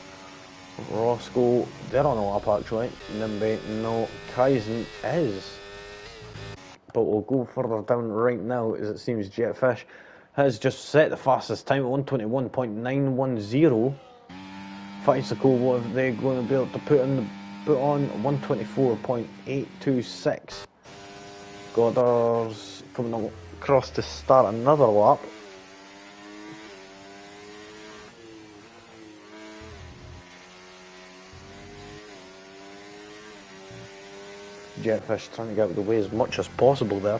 Roscoe, they're on a lap actually. Nimby, no. Kaizen is. But we'll go further down right now, as it seems Jetfish has just set the fastest time at 121.910. Fizical, what are they going to be able to put on 124.826. Goddard's coming across to start another lap. Jetfish trying to get out of the way as much as possible there.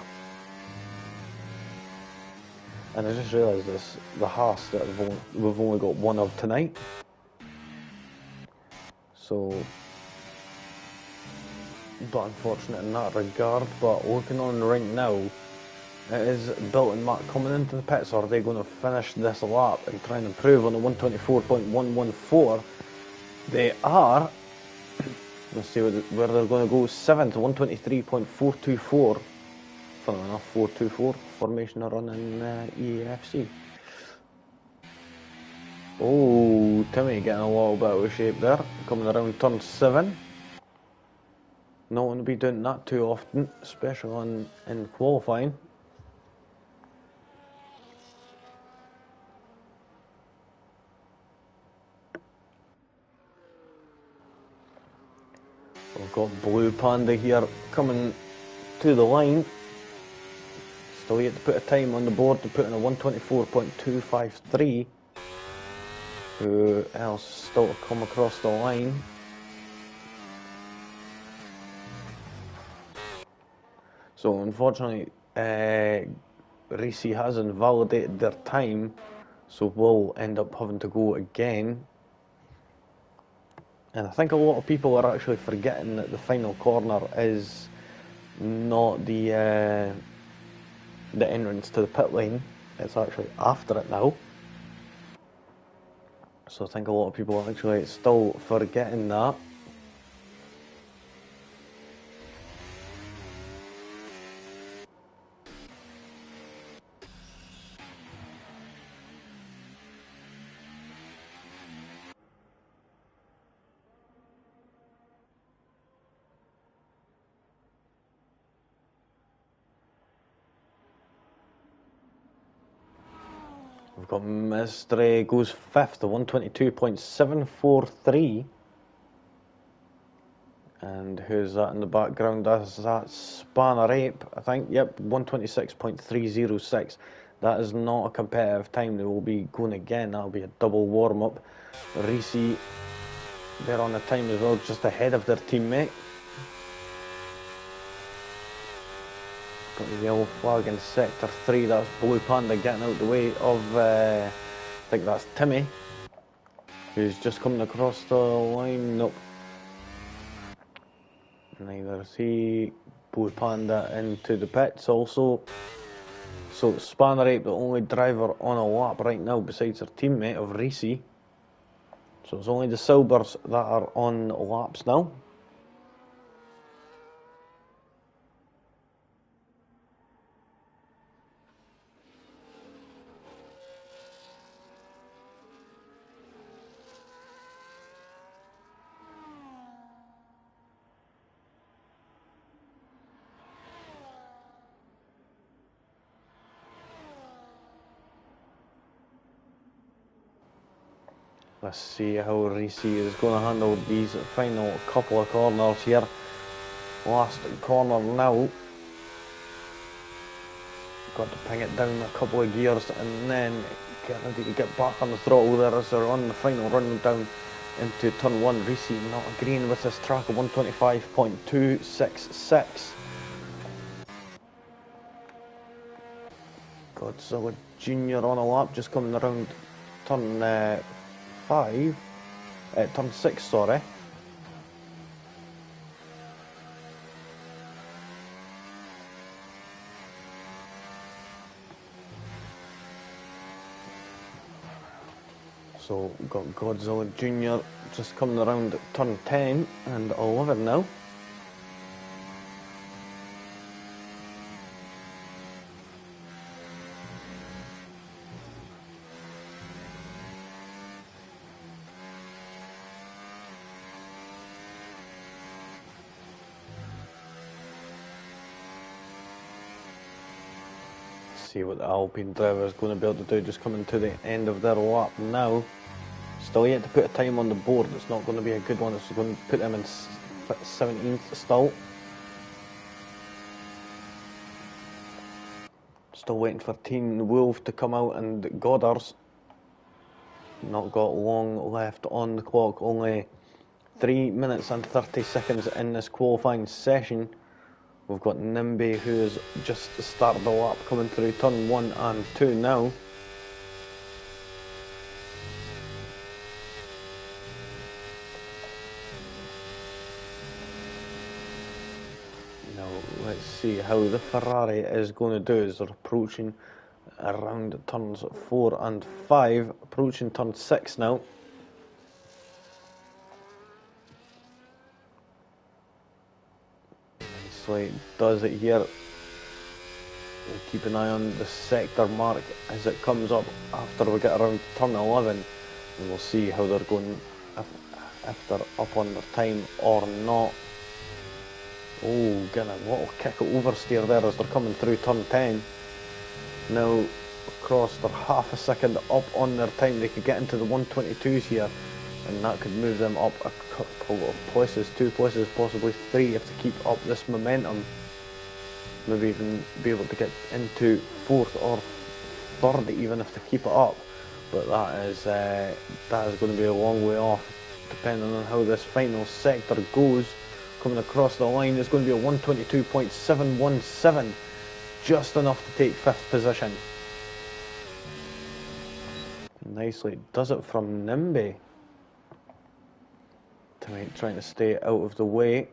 And I just realised this, the Haas that we've only got one of tonight. So, but unfortunate in that regard. But looking on right now, it is Built and Matt coming into the pits. Or are they going to finish this lap and try and improve on the 124.114? They are. Let's see where they're going to go. 7th, 123.424. Funny enough, 424 formation are on in EFC. Oh, Timmy getting a little bit out of shape there. Coming around turn 7. Not going to be doing that too often, especially in qualifying. We've got Blue Panda here coming to the line. Still yet to put a time on the board to put in a 124.253. Who else still to come across the line? So unfortunately, Reese has invalidated their time, so we'll end up having to go again. And I think a lot of people are actually forgetting that the final corner is not the entrance to the pit lane. It's actually after it now. So I think a lot of people are actually still forgetting that. We've got Mystery goes fifth, the 122.743. And who's that in the background? That's Spanner Ape, I think. Yep, 126.306. That is not a competitive time. They will be going again. That'll be a double warm-up. Reese, they're on the time as well, just ahead of their teammate. Got the yellow flag in sector 3. That's Blue Panda getting out the way of, I think that's Timmy, who's just coming across the line. Nope. Neither is he. Blue Panda into the pits also. So Spanner Ape, the only driver on a lap right now besides her teammate of Reese. So it's only the Silvers that are on laps now. Let's see how Reese is going to handle these final couple of corners here. Last corner now. Got to ping it down a couple of gears and then get ready to get back on the throttle there as they're on the final run down into turn 1. Reese not agreeing with this track of 125.266. Godzilla Jr. on a lap, just coming around turn 6, sorry. So we've got Godzilla Jr. just coming around turn 10 and 11 now. See what the Alpine driver is going to be able to do, just coming to the end of their lap now. Still yet to put a time on the board. It's not going to be a good one. It's going to put them in 17th still. Still waiting for Teen Wolf to come out, and Goddard's not got long left on the clock. Only 3 minutes and 30 seconds in this qualifying session. We've got Nimby, who has just started the lap, coming through turn 1 and 2 now. Now let's see how the Ferrari is going to do as they're approaching around turns 4 and 5, approaching turn 6 now. Does it here. We'll keep an eye on the sector mark as it comes up after we get around turn 11, and we'll see how they're going, if they're up on their time or not. Oh, getting a little kick oversteer there as they're coming through turn 10. Now across, they're half a second up on their time. They could get into the 122s here, and that could move them up a couple of places, 2 places, possibly 3 if to keep up this momentum. Maybe even be able to get into 4th or 3rd even if to keep it up. But that is going to be a long way off, depending on how this final sector goes. Coming across the line is going to be a 122.717, just enough to take 5th position. Nicely does it from Nimby. Trying to stay out of the way.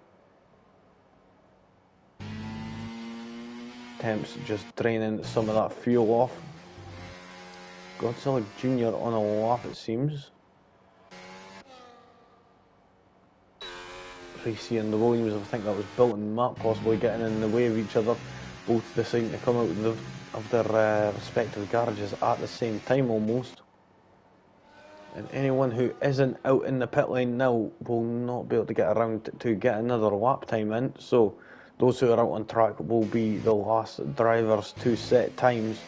Temps just draining some of that fuel off. Godzilla Jr. on a lap, it seems. Racy and the Williams, I think that was built in Matt, possibly getting in the way of each other. Both deciding to come out of their respective garages at the same time almost. And anyone who isn't out in the pit lane now will not be able to get around to get another lap time in. So those who are out on track will be the last drivers to set times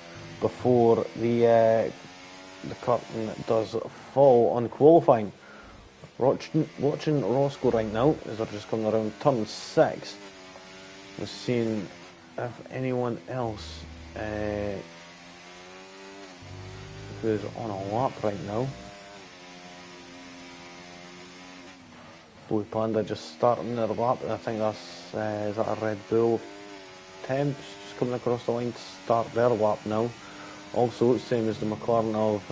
before the curtain does fall on qualifying. Watching Roscoe right now as they're just coming around turn 6. We're seeing if anyone else who's on a lap right now. Blue Panda just starting their lap, and I think that's is that a Red Bull Temps just coming across the line to start their lap now. Also, same as the McLaren of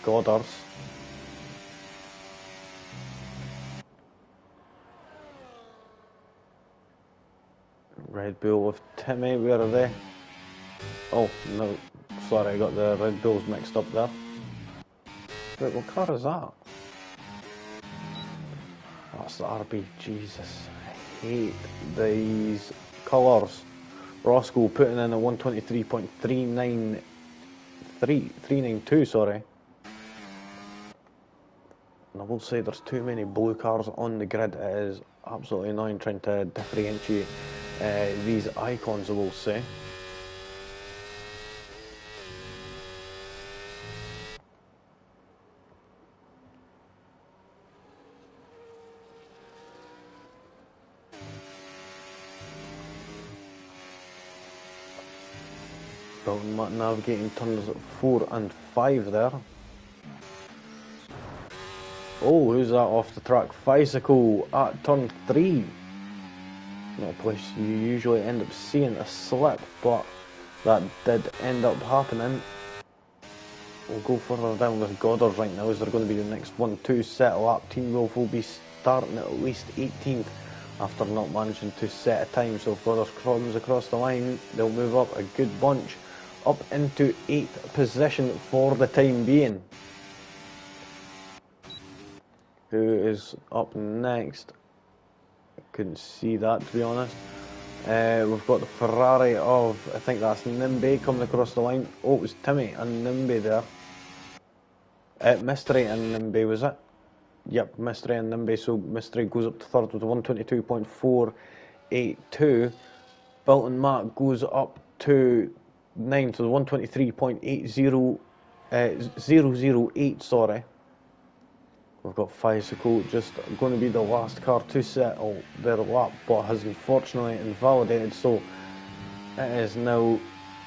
Goddard's. Red Bull with Timmy, where are they? Oh, no, sorry, I got the Red Bulls mixed up there. Wait, what car is that? That's the RB, Jesus, I hate these colours. Roscoe putting in a 123.392, sorry. And I will say there's too many blue cars on the grid. It is absolutely annoying trying to differentiate these icons, I will say. Navigating turns 4 and 5 there. Oh, who's that off the track? Bicycle at turn 3. Not a place you usually end up seeing a slip, but that did end up happening. We'll go further down with Goddard right now, as they're going to be the next 1-2 set lap. Team Wolf will be starting at least 18th after not managing to set a time. So if Goddard comes across the line, they'll move up a good bunch, up into 8th position for the time being. Who is up next? I couldn't see that, to be honest. We've got the Ferrari of, I think that's Nimby coming across the line. Oh, it was Timmy and Nimby there. Mystery and Nimby, was it? Yep, Mystery and Nimby. So Mystery goes up to 3rd with a 122.482. Bilton Matt goes up to 9th with a 123.008, sorry. We've got Bicycle just going to be the last car to settle their lap, but has unfortunately invalidated, so it is now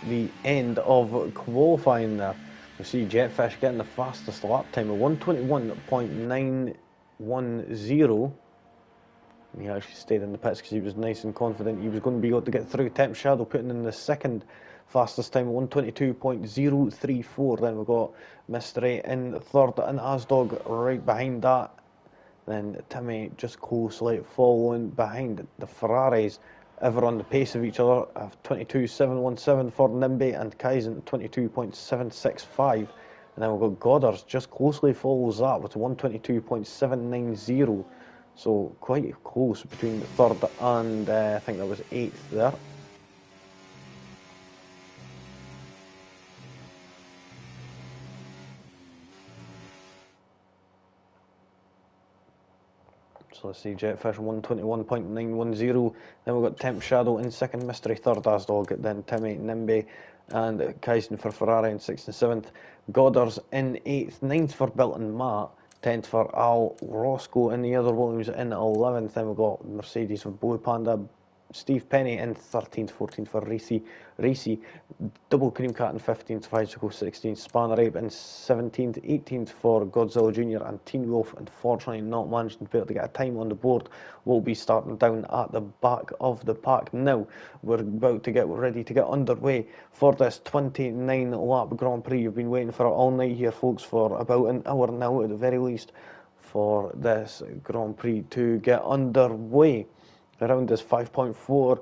the end of qualifying there. We see Jetfish getting the fastest lap time of 121.910. He actually stayed in the pits because he was nice and confident he was going to be able to get through. Temp Shadow putting in the second fastest time, 122.034. Then we've got Mystery in 3rd and Asdog right behind that. Then Timmy just closely following behind the Ferraris, ever on the pace of each other. 22.717 for Nimby and Kaizen 22.765. And then we've got Goddard's just closely follows that with 122.790. So quite close between the 3rd and I think that was 8th there. So let's see, Jetfish 121.910. Then we've got Temp Shadow in 2nd, Mystery 3rd, Asdog, then Timmy, Nimby, and Kaizen for Ferrari in 6th and 7th. Goddard's in 8th, 9th for Bilton Matt, 10th for Al Roscoe in the other Williams in 11th. Then we've got Mercedes for Blue Panda, Steve Penny in 13th, 14th for Racy, Double Cream Cat in 15th, Bicycle 16th, Spanner Ape in 17th, 18th for Godzilla Jr. and Teen Wolf. Unfortunately, not managed to be able to get a time on the board. Will be starting down at the back of the pack now. We're about to get ready to get underway for this 29 lap Grand Prix. You've been waiting for it all night here, folks, for about an hour now at the very least, for this Grand Prix to get underway around this 5.4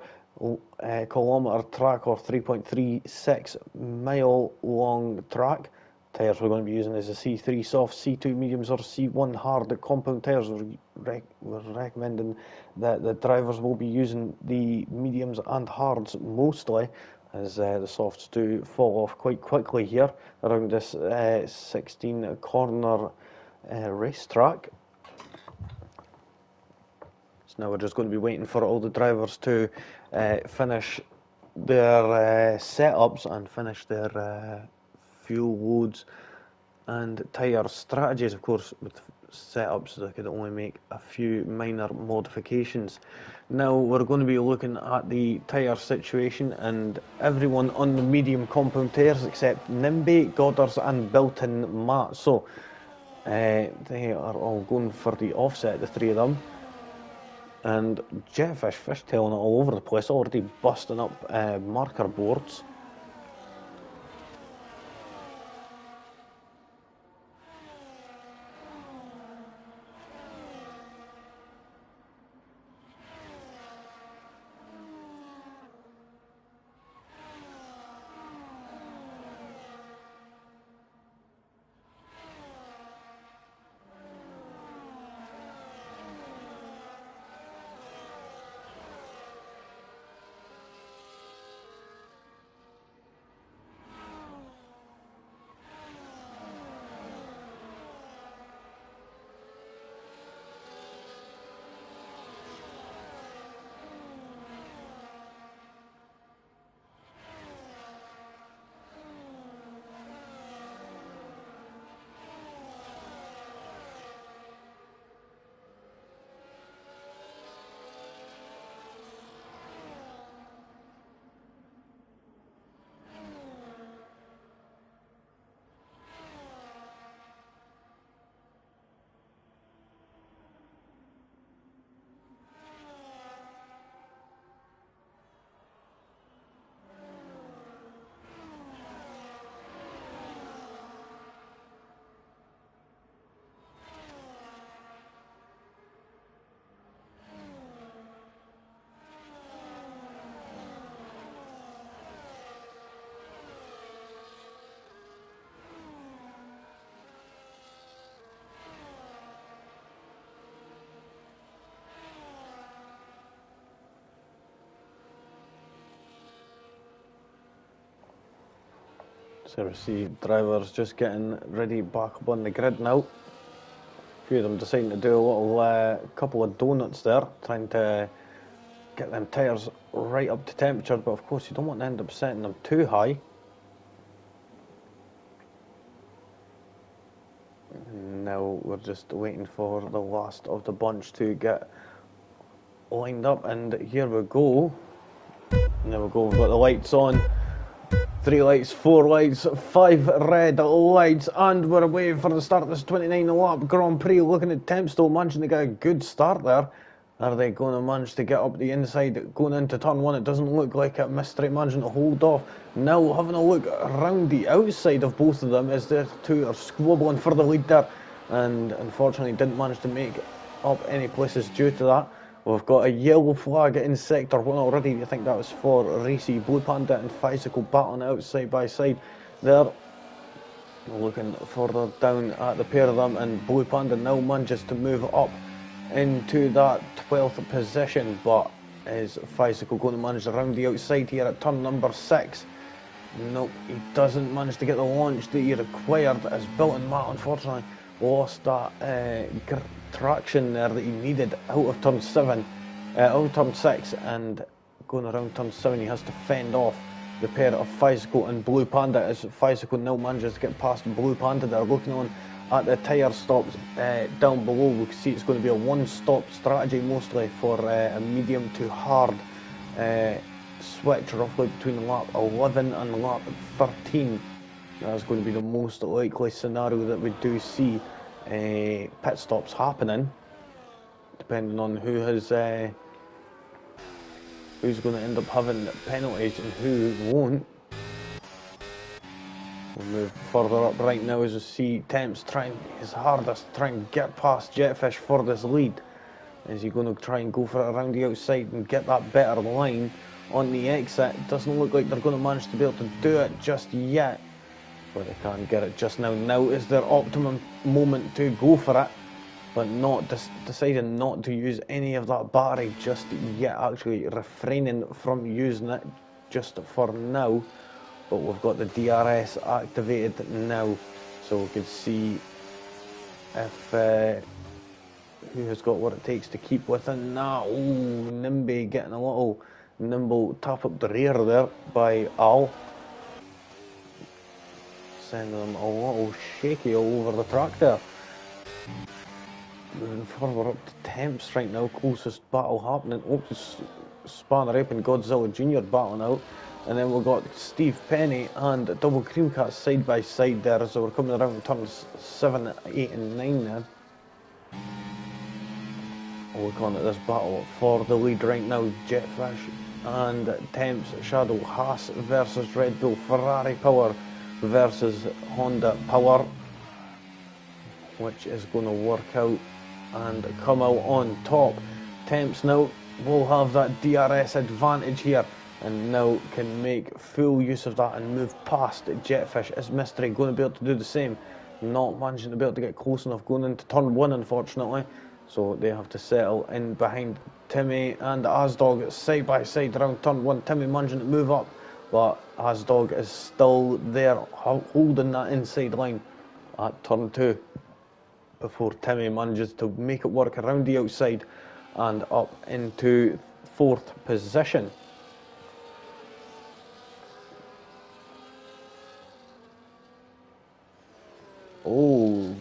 kilometre track, or 3.36 mile long track. Tyres we're going to be using is a C3 soft, C2 mediums or C1 hard compound tyres. We're recommending that the drivers will be using the mediums and hards mostly, as the softs do fall off quite quickly here around this 16 corner racetrack. So now we're just going to be waiting for all the drivers to finish their setups and finish their fuel loads and tyre strategies. Of course, with setups they could only make a few minor modifications. Now we're going to be looking at the tyre situation, and everyone on the medium compound tyres except Nimby, Goddard's and Bilton Matt. So they are all going for the offset, the three of them. And Jetfish fishtailing it all over the place, already busting up marker boards. So we see drivers just getting ready back up on the grid now. A few of them deciding to do a little couple of donuts there, trying to get them tyres right up to temperature, but of course you don't want to end up setting them too high. Now we're just waiting for the last of the bunch to get lined up, and here we go. There we go, we've got the lights on. 3 lights, 4 lights, 5 red lights, and we're away for the start of this 29 lap Grand Prix. Looking at Tempstow managing to get a good start there. Are they going to manage to get up the inside going into turn 1? It doesn't look like it. Mystery managing to hold off. Now having a look around the outside of both of them as the two are squabbling for the lead there, and unfortunately didn't manage to make up any places due to that. We've got a yellow flag in sector 1 already. I think that was for Racy, Blue Panda and Physical battling out side by side there. Looking further down at the pair of them, and Blue Panda now manages to move up into that 12th position, but is Physical going to manage around the outside here at turn number 6? Nope, he doesn't manage to get the launch that he required, as Bilton Matt unfortunately lost that traction there that he needed out of turn 6, and going around turn 7 he has to fend off the pair of Physical and Blue Panda, as Physical now manages to get past Blue Panda. They're looking on at the tyre stops down below, we can see it's going to be a one-stop strategy mostly for a medium to hard switch roughly between lap 11 and lap 13. That's going to be the most likely scenario that we do see pit stops happening, depending on who's going to end up having penalties and who won't. We'll move further up right now as we see Temps trying his hardest to try and get past Jetfish for this lead. Is he going to try and go for it around the outside and get that better line on the exit? Doesn't look like they're going to manage to be able to do it just yet, but they can't get it just now. Now is their optimum moment to go for it, but deciding not to use any of that battery just yet, actually refraining from using it just for now. But we've got the DRS activated now, so we can see if who has got what it takes to keep within that. Oh, Nimby getting a little nimble tap up the rear there by Al, sending them a little shaky all over the track there. Moving further up to Temps right now, closest battle happening. Oh, Spanner Ape and Godzilla Jr. battling out. And then we've got Steve Penny and Double Cream Cat side by side there, so we're coming around turns 7, 8 and 9 now. We'll look on at this battle for the lead right now. Jetfish and Temps Shadow, Haas versus Red Bull, Ferrari Power versus Honda Power. Which is going to work out and come out on top. Temps now will have that DRS advantage here, and now can make full use of that and move past Jetfish. Is Mystery going to be able to do the same? Not managing to be able to get close enough going into turn 1, unfortunately. So they have to settle in behind Timmy and Asdog side by side around turn 1. Timmy managing to move up, but Asdog is still there holding that inside line at turn 2. Before Timmy manages to make it work around the outside and up into 4th position. Oh,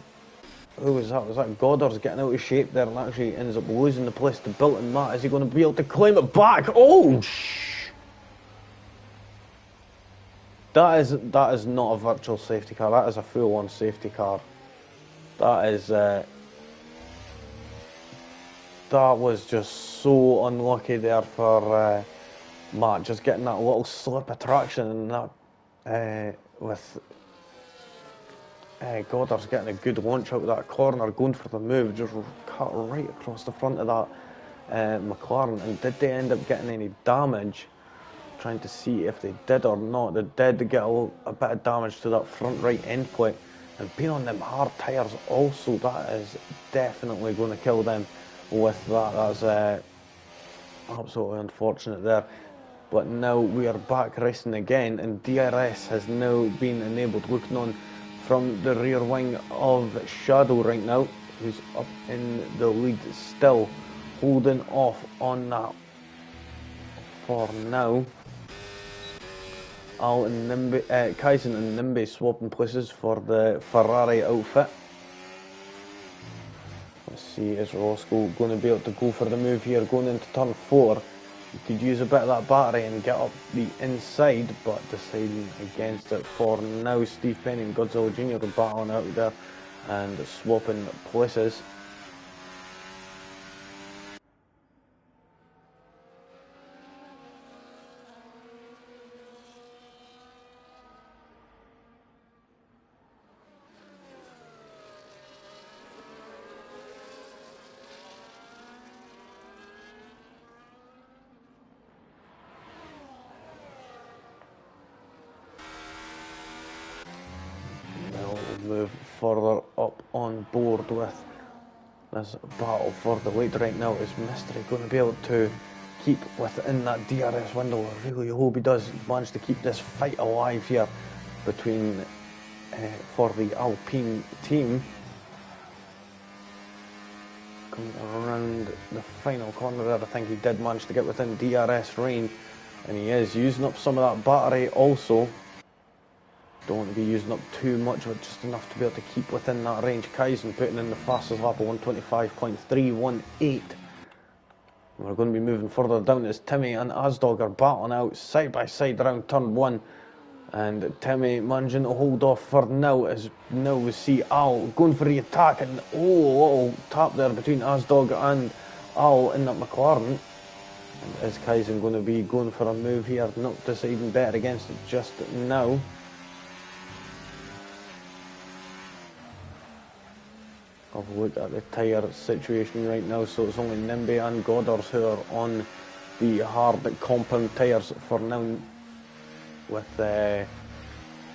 who was that? Was that Goddard's getting out of shape there and actually ends up losing the place to Bilton Matt? Is he going to be able to claim it back? Oh, that is not a virtual safety car. That is a full-on safety car. That is that was just so unlucky there for Matt, just getting that little slip of traction and that with Goddard's getting a good launch out of that corner, going for the move, just cut right across the front of that McLaren. And did they end up getting any damage? Trying to see if they did or not. They did get a bit of damage to that front right end plate. And being on them hard tyres also, that is definitely going to kill them with that. That's absolutely unfortunate there. But now we are back racing again, and DRS has now been enabled. Looking on from the rear wing of Shadow right now, who's up in the lead still, holding off on that for now. Al and Nimby, Kaizen and Nimby swapping places for the Ferrari outfit. Let's see, is Roscoe going to be able to go for the move here going into turn 4? He could use a bit of that battery and get up the inside, but deciding against it for now. Steve Penny and Godzilla Jr. are battling out there and swapping places. Move further up on board with this battle for the lead right now. Is Mystery going to be able to keep within that DRS window? I really hope he does manage to keep this fight alive here between for the Alpine team. Coming around the final corner there, I think he did manage to get within DRS range, and he is using up some of that battery also. Don't want to be using up too much, but just enough to be able to keep within that range. Kaizen putting in the fastest lap of 125.318. We're going to be moving further down as Timmy and Asdog are battling out side by side around turn 1. And Timmy managing to hold off for now, as now we see Al going for the attack, and little tap there between Asdog and Al in that McLaren. And is Kaizen going to be going for a move here? Not deciding better against it just now. Have a look at the tyre situation right now. So it's only Nimby and Goddard who are on the hard compound tyres for now, with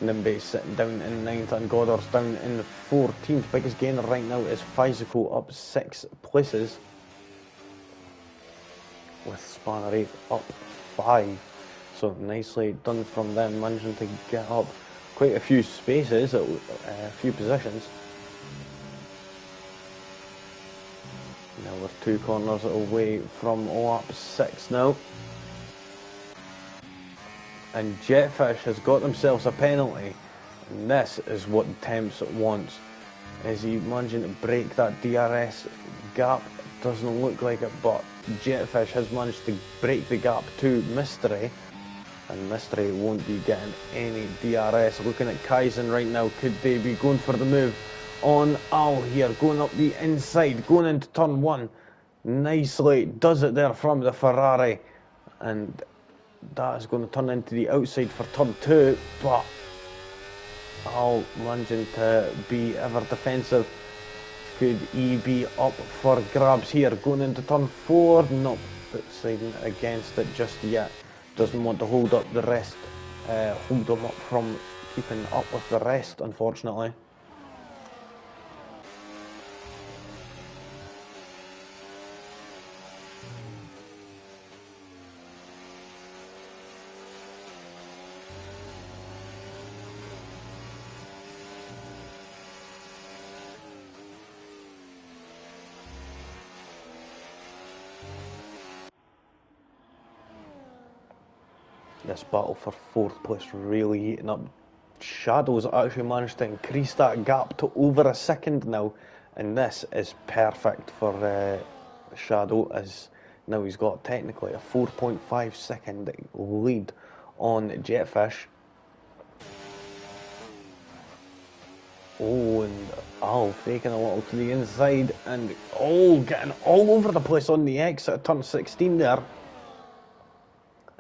Nimby sitting down in 9th and Goddard's down in 14th. Biggest gainer right now is Physical, up 6 places, with Spanner 8 up 5. So nicely done from them, managing to get up quite a few spaces, a few positions. Now we're 2 corners away from lap 6 now. And Jetfish has got themselves a penalty. And this is what Temps wants. Is he managing to break that DRS gap? Doesn't look like it, but Jetfish has managed to break the gap to Mystery. And Mystery won't be getting any DRS. Looking at Kaizen right now, could they be going for the move on Al here, going up the inside, going into turn 1. Nicely does it there from the Ferrari, and that is going to turn into the outside for turn 2, but Al managing to be ever defensive. Could he be up for grabs here, going into turn 4? Not deciding against it just yet. Doesn't want to hold up the rest, hold them up from keeping up with the rest, unfortunately. This battle for 4th place really heating up. Shadow's actually managed to increase that gap to over a second now, and this is perfect for Shadow, as now he's got technically a 4.5 second lead on Jetfish. Oh, and Al faking a little to the inside, and getting all over the place on the exit at turn 16 there.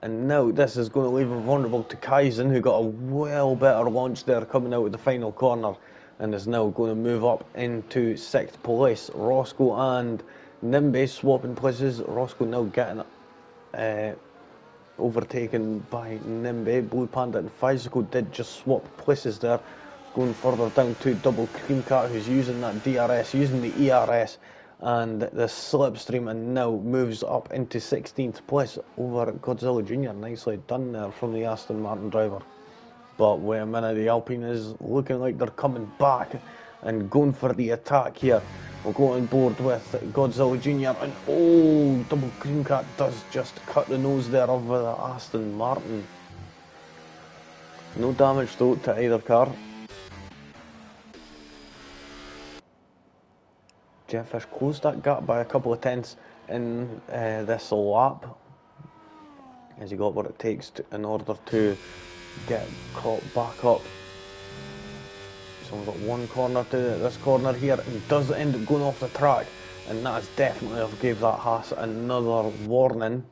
And now this is going to leave him vulnerable to Kaizen, who got a well better launch there coming out of the final corner, and is now going to move up into 6th place. Roscoe and Nimby swapping places. Roscoe now getting overtaken by Nimby. Blue Panda and Physical did just swap places there, going further down to Double Cream Cat, who's using that DRS, using the ERS and the slipstream, and now moves up into 16th place over Godzilla Jr. Nicely done there from the Aston Martin driver. But wait a minute, the Alpine is looking like they're coming back and going for the attack here. We'll go on board with Godzilla Jr. and Double Cream Cat does just cut the nose there of the Aston Martin. No damage though to either car. Jetfish closed that gap by a couple of tenths in this lap, as he got what it takes in order to get caught back up. So we've got one corner to this corner here, and does end up going off the track, and that is definitely gave that Haas another warning.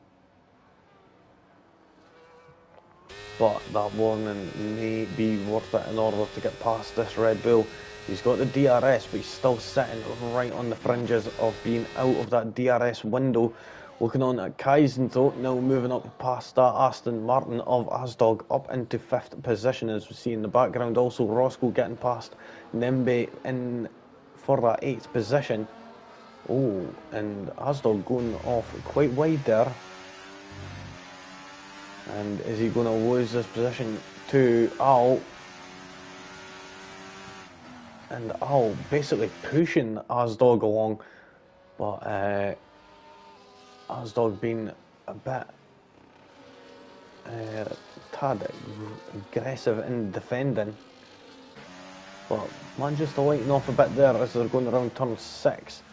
But that warning may be worth it in order to get past this Red Bull. He's got the DRS, but he's still sitting right on the fringes of being out of that DRS window. Looking on at Kaizen though, now moving up past that Aston Martin of Asdog up into 5th position, as we see in the background. Also Roscoe getting past Nimby in for that 8th position. And Asdog going off quite wide there. And is he going to lose this position to Al? And Al basically pushing Asdog along, but Asdog being a bit tad aggressive in defending. But Manchester lighting off a bit there as they're going around turn 6.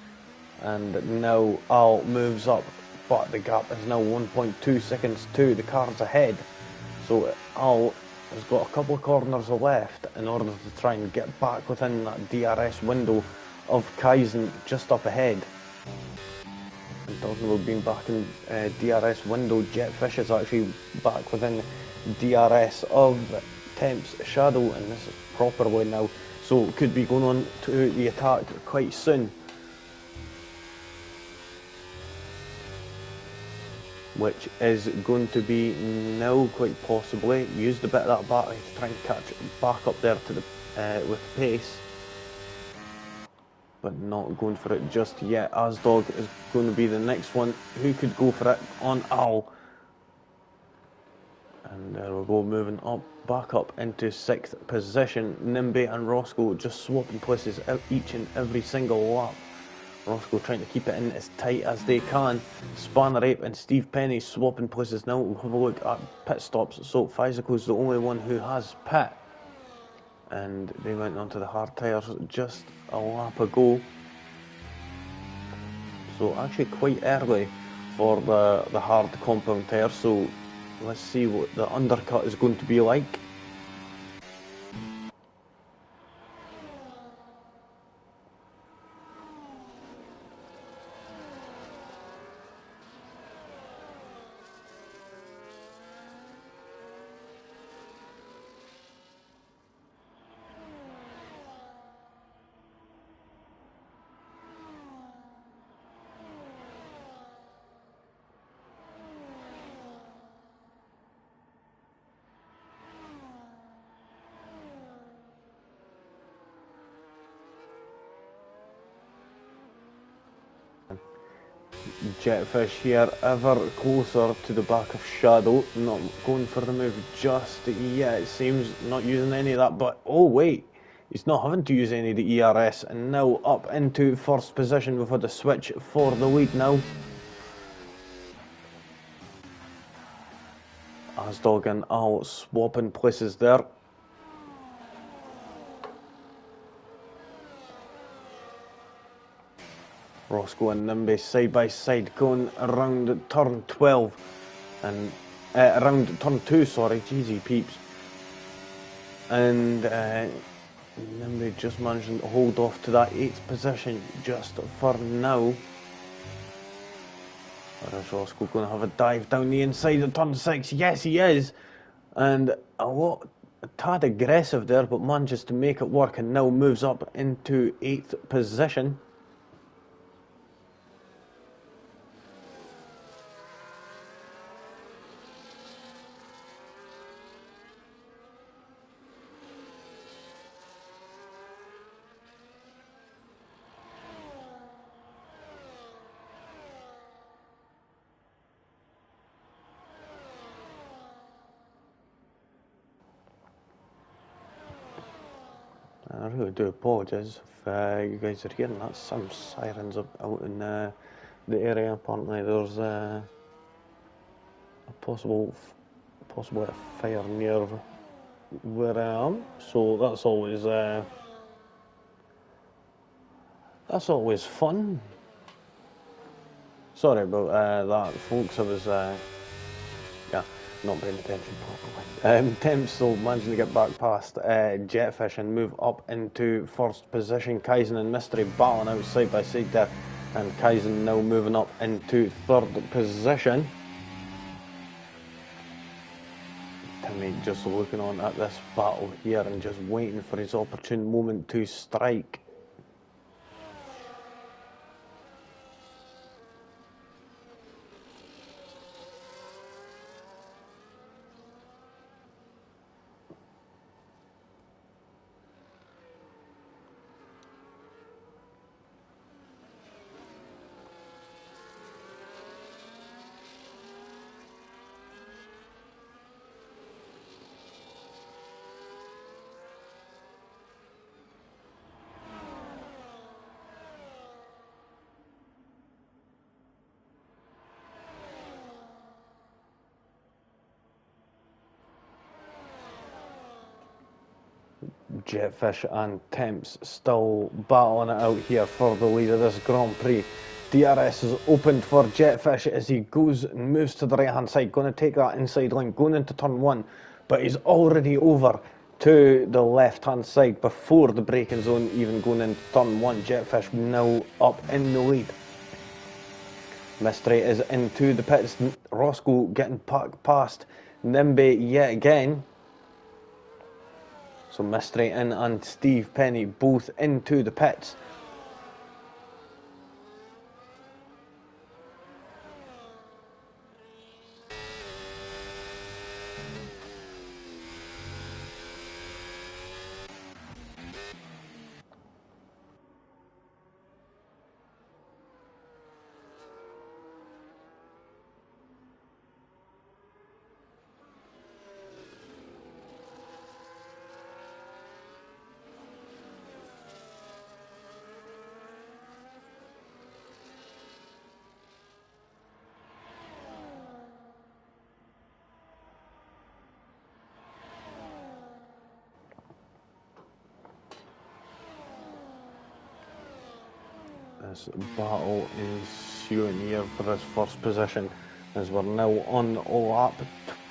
And now Al moves up, but the gap is now 1.2 seconds to the cars ahead. So Al has got a couple of corners left in order to try and get back within that DRS window of Kaizen just up ahead. And talking about being back in DRS window, Jetfish is actually back within DRS of Temp's Shadow, and this is properly now, so it could be going on to the attack quite soon. Which is going to be now quite possibly used a bit of that battery to try and catch back up there to the with pace, but not going for it just yet. Asdog is going to be the next one who could go for it on Al, and there we go, moving up back up into 6th position. Nimby and Roscoe just swapping places each and every single lap. Roscoe trying to keep it in as tight as they can. Spanner Ape and Steve Penny swapping places now. We'll have a look at pit stops. So Fizico's the only one who has pit, and they went onto the hard tyres just a lap ago. So actually quite early for the hard compound tyres. So let's see what the undercut is going to be like. Jetfish here ever closer to the back of Shadow, not going for the move just yet, it seems, not using any of that, but oh wait, he's not having to use any of the ERS, and now up into 1st position. We've had a switch for the lead now. Asdog and Al swapping places there. Roscoe and Nimby side by side going around turn 12 and around turn 2, sorry, jeezy peeps. And Nimby just managing to hold off to that 8th position just for now. Or is Roscoe going to have a dive down the inside of turn 6? Yes, he is. And a tad aggressive there, but manages to make it work and now moves up into 8th position. I really do apologise if you guys are hearing that. Some sirens out in the area. Apparently there's a possible fire near where I am, so that's always fun. Sorry about that, folks. I was not paying attention properly. Temp's still managing to get back past Jetfish and move up into 1st position. Kaizen and Mystery battling out side by side there, and Kaizen now moving up into 3rd position. Timmy just looking on at this battle here and just waiting for his opportune moment to strike. Jetfish and Temps still battling it out here for the lead of this Grand Prix. DRS is opened for Jetfish as he goes and moves to the right hand side, going to take that inside line, going into turn 1, but he's already over to the left hand side before the braking zone, even going into turn 1. Jetfish now up in the lead. Mystery is into the pits. Roscoe getting past Nimby yet again. So Mystery in and Steve Penny both into the pits. This battle ensuing here for this first position as we're now on lap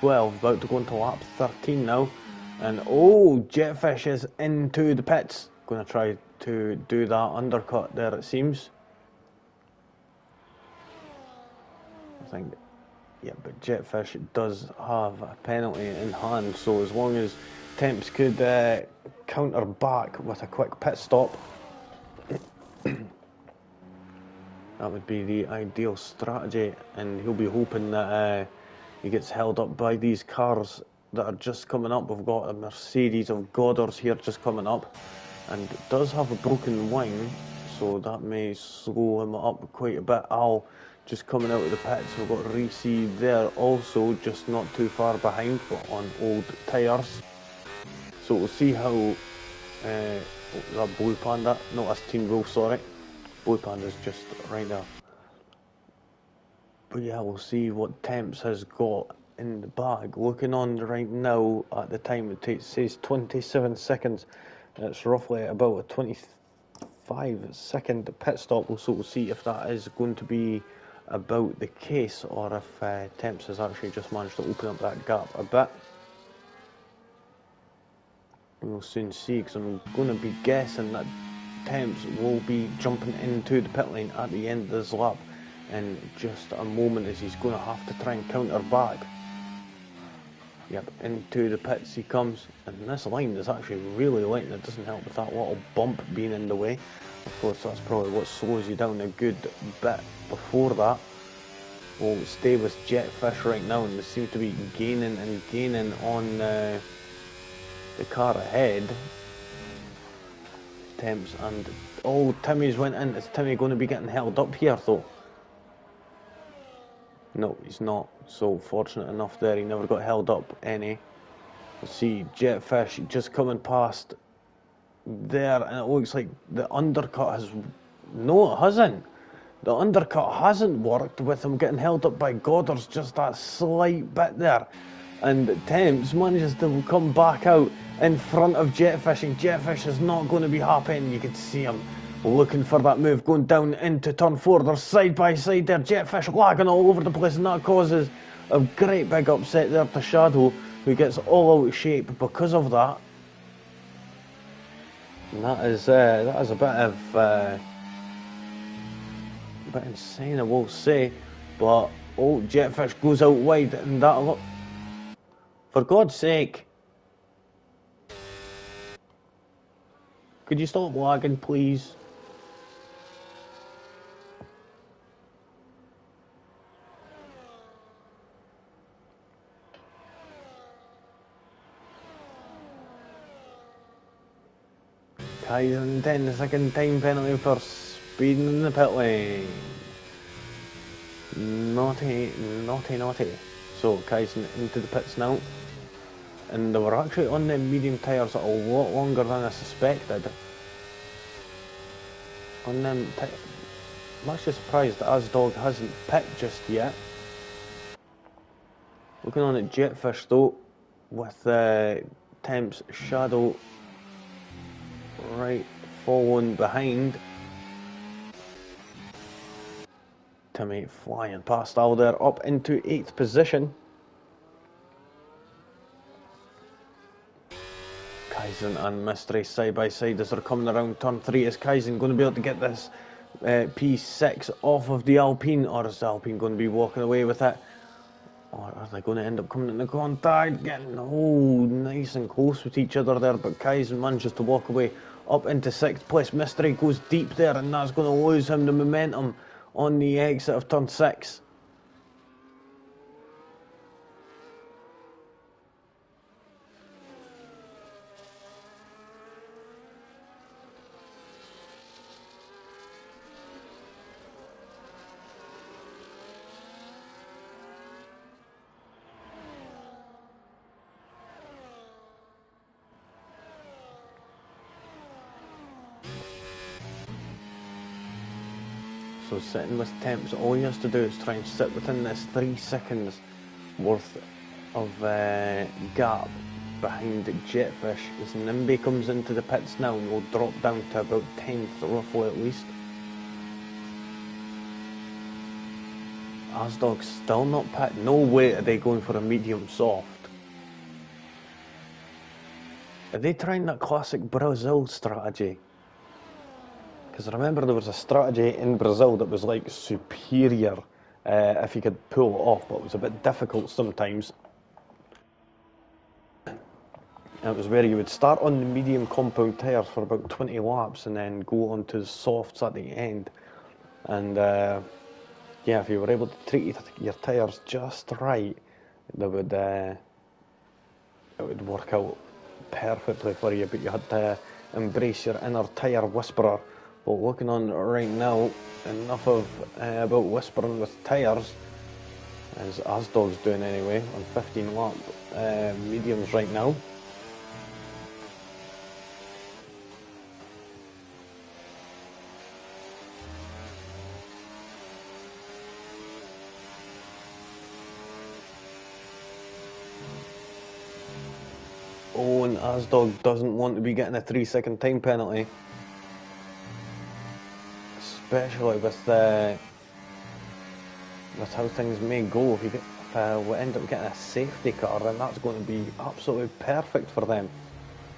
12, about to go into lap 13 now. And oh, Jetfish is into the pits. Going to try to do that undercut there, it seems. I think, yeah, but Jetfish does have a penalty in hand, so as long as Temps could counter back with a quick pit stop, that would be the ideal strategy, and he'll be hoping that he gets held up by these cars that are just coming up. We've got a Mercedes of Goddard's here just coming up, and it does have a broken wing, so that may slow him up quite a bit. Al just coming out of the pits. We've got Reese there also, just not too far behind, but on old tyres. So we'll see how that Blue Panda, not that's Team Wolf, sorry. Blue Panda's just right there. But yeah, we'll see what Temps has got in the bag. Looking on right now, at the time it says 27 seconds. It's roughly about a 25-second pit stop. So we'll see if that is going to be about the case, or if Temps has actually just managed to open up that gap a bit. We'll soon see, because I'm going to be guessing that Temps will be jumping into the pit lane at the end of this lap in just a moment, as he's going to have to try and counter back. Yep, into the pits he comes, and this line is actually really light, and it doesn't help with that little bump being in the way. Of course, that's probably what slows you down a good bit before that. We'll stay with Jetfish right now, and they seem to be gaining and gaining on the car ahead. Temps, and oh, Timmy's went in. Is Timmy going to be getting held up here though? No, he's not. So fortunate enough there, he never got held up any. We'll see Jetfish just coming past there, and it looks like the undercut has... No, it hasn't. The undercut hasn't worked with him getting held up by Goddard's, just that slight bit there. And Temps manages to come back out in front of Jetfish, and Jetfish is not going to be happy, and you can see him looking for that move, going down into turn 4. They're side by side there, Jetfish lagging all over the place, and that causes a great big upset there to Shadow, who gets all out of shape because of that. And that is a bit of a bit insane, I will say. But oh, Jetfish goes out wide, and that look, for God's sake, could you stop lagging, please? Kaizen 10-second time penalty for speeding in the pit lane. Naughty, naughty, naughty. So Kaizen into the pits now. And they were actually on the medium tyres a lot longer than I suspected. On them, I'm actually surprised that Asdog hasn't pit just yet. Looking on at Jetfish though, with Temps, Shadow right following behind. Timmy flying past Al there, up into 8th position. Kaizen and Mystery side by side as they're coming around turn 3. Is Kaizen going to be able to get this P6 off of the Alpine, or is the Alpine going to be walking away with it? Or are they going to end up coming into contact, getting nice and close with each other there, but Kaizen manages to walk away up into 6th place. Mystery goes deep there, and that's going to lose him the momentum on the exit of turn 6. So sitting with temps, all he has to do is try and sit within this 3 seconds worth of gap behind Jetfish. As Nimby comes into the pits now and will drop down to about 10th roughly at least. Asdog's still not pit. No way are they going for a medium soft. Are they trying that classic Brazil strategy? Because I remember there was a strategy in Brazil that was like superior if you could pull it off, but it was a bit difficult sometimes. It was where you would start on the medium compound tyres for about 20 laps and then go on to the softs at the end. And yeah, if you were able to treat your tyres just right, it would work out perfectly for you, but you had to embrace your inner tyre whisperer. But looking on right now, enough of about whispering with tyres, as Asdog's doing anyway, on 15 lap mediums right now. Oh, and Asdog doesn't want to be getting a 3-second time penalty. Especially with how things may go. If we end up getting a safety car, then that's going to be absolutely perfect for them.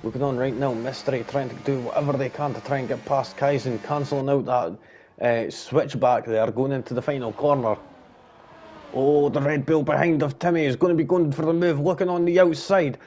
Looking on right now, Mystery trying to do whatever they can to try and get past Kaizen, cancelling out that switchback there, going into the final corner. Oh, the Red Bull behind of Timmy is going to be going for the move, looking on the outside.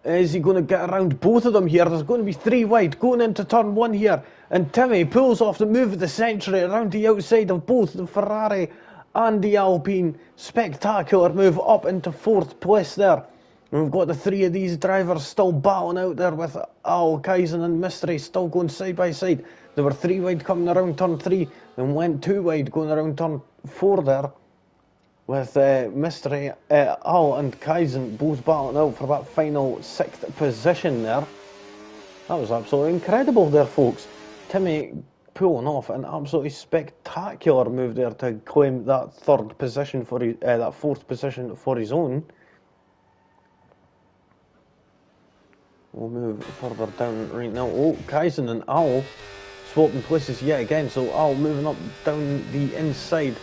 Is he going to get around both of them here? There's going to be 3 wide going into turn 1 here. And Timmy pulls off the move of the century around the outside of both the Ferrari and the Alpine. Spectacular move up into 4th place there. And we've got the 3 of these drivers still battling out there with Al, Kaizen and Mystery still going side by side. There were 3 wide coming around turn 3 and went 2 wide going around turn 4 there. With Mystery, Al and Kaizen both battling out for that final 6th position there. That was absolutely incredible there, folks. Timmy pulling off an absolutely spectacular move there to claim that 3rd position for that 4th position for his own. We'll move further down right now. Oh, Kaizen and Al swapping places yet again. So Al moving up down the inside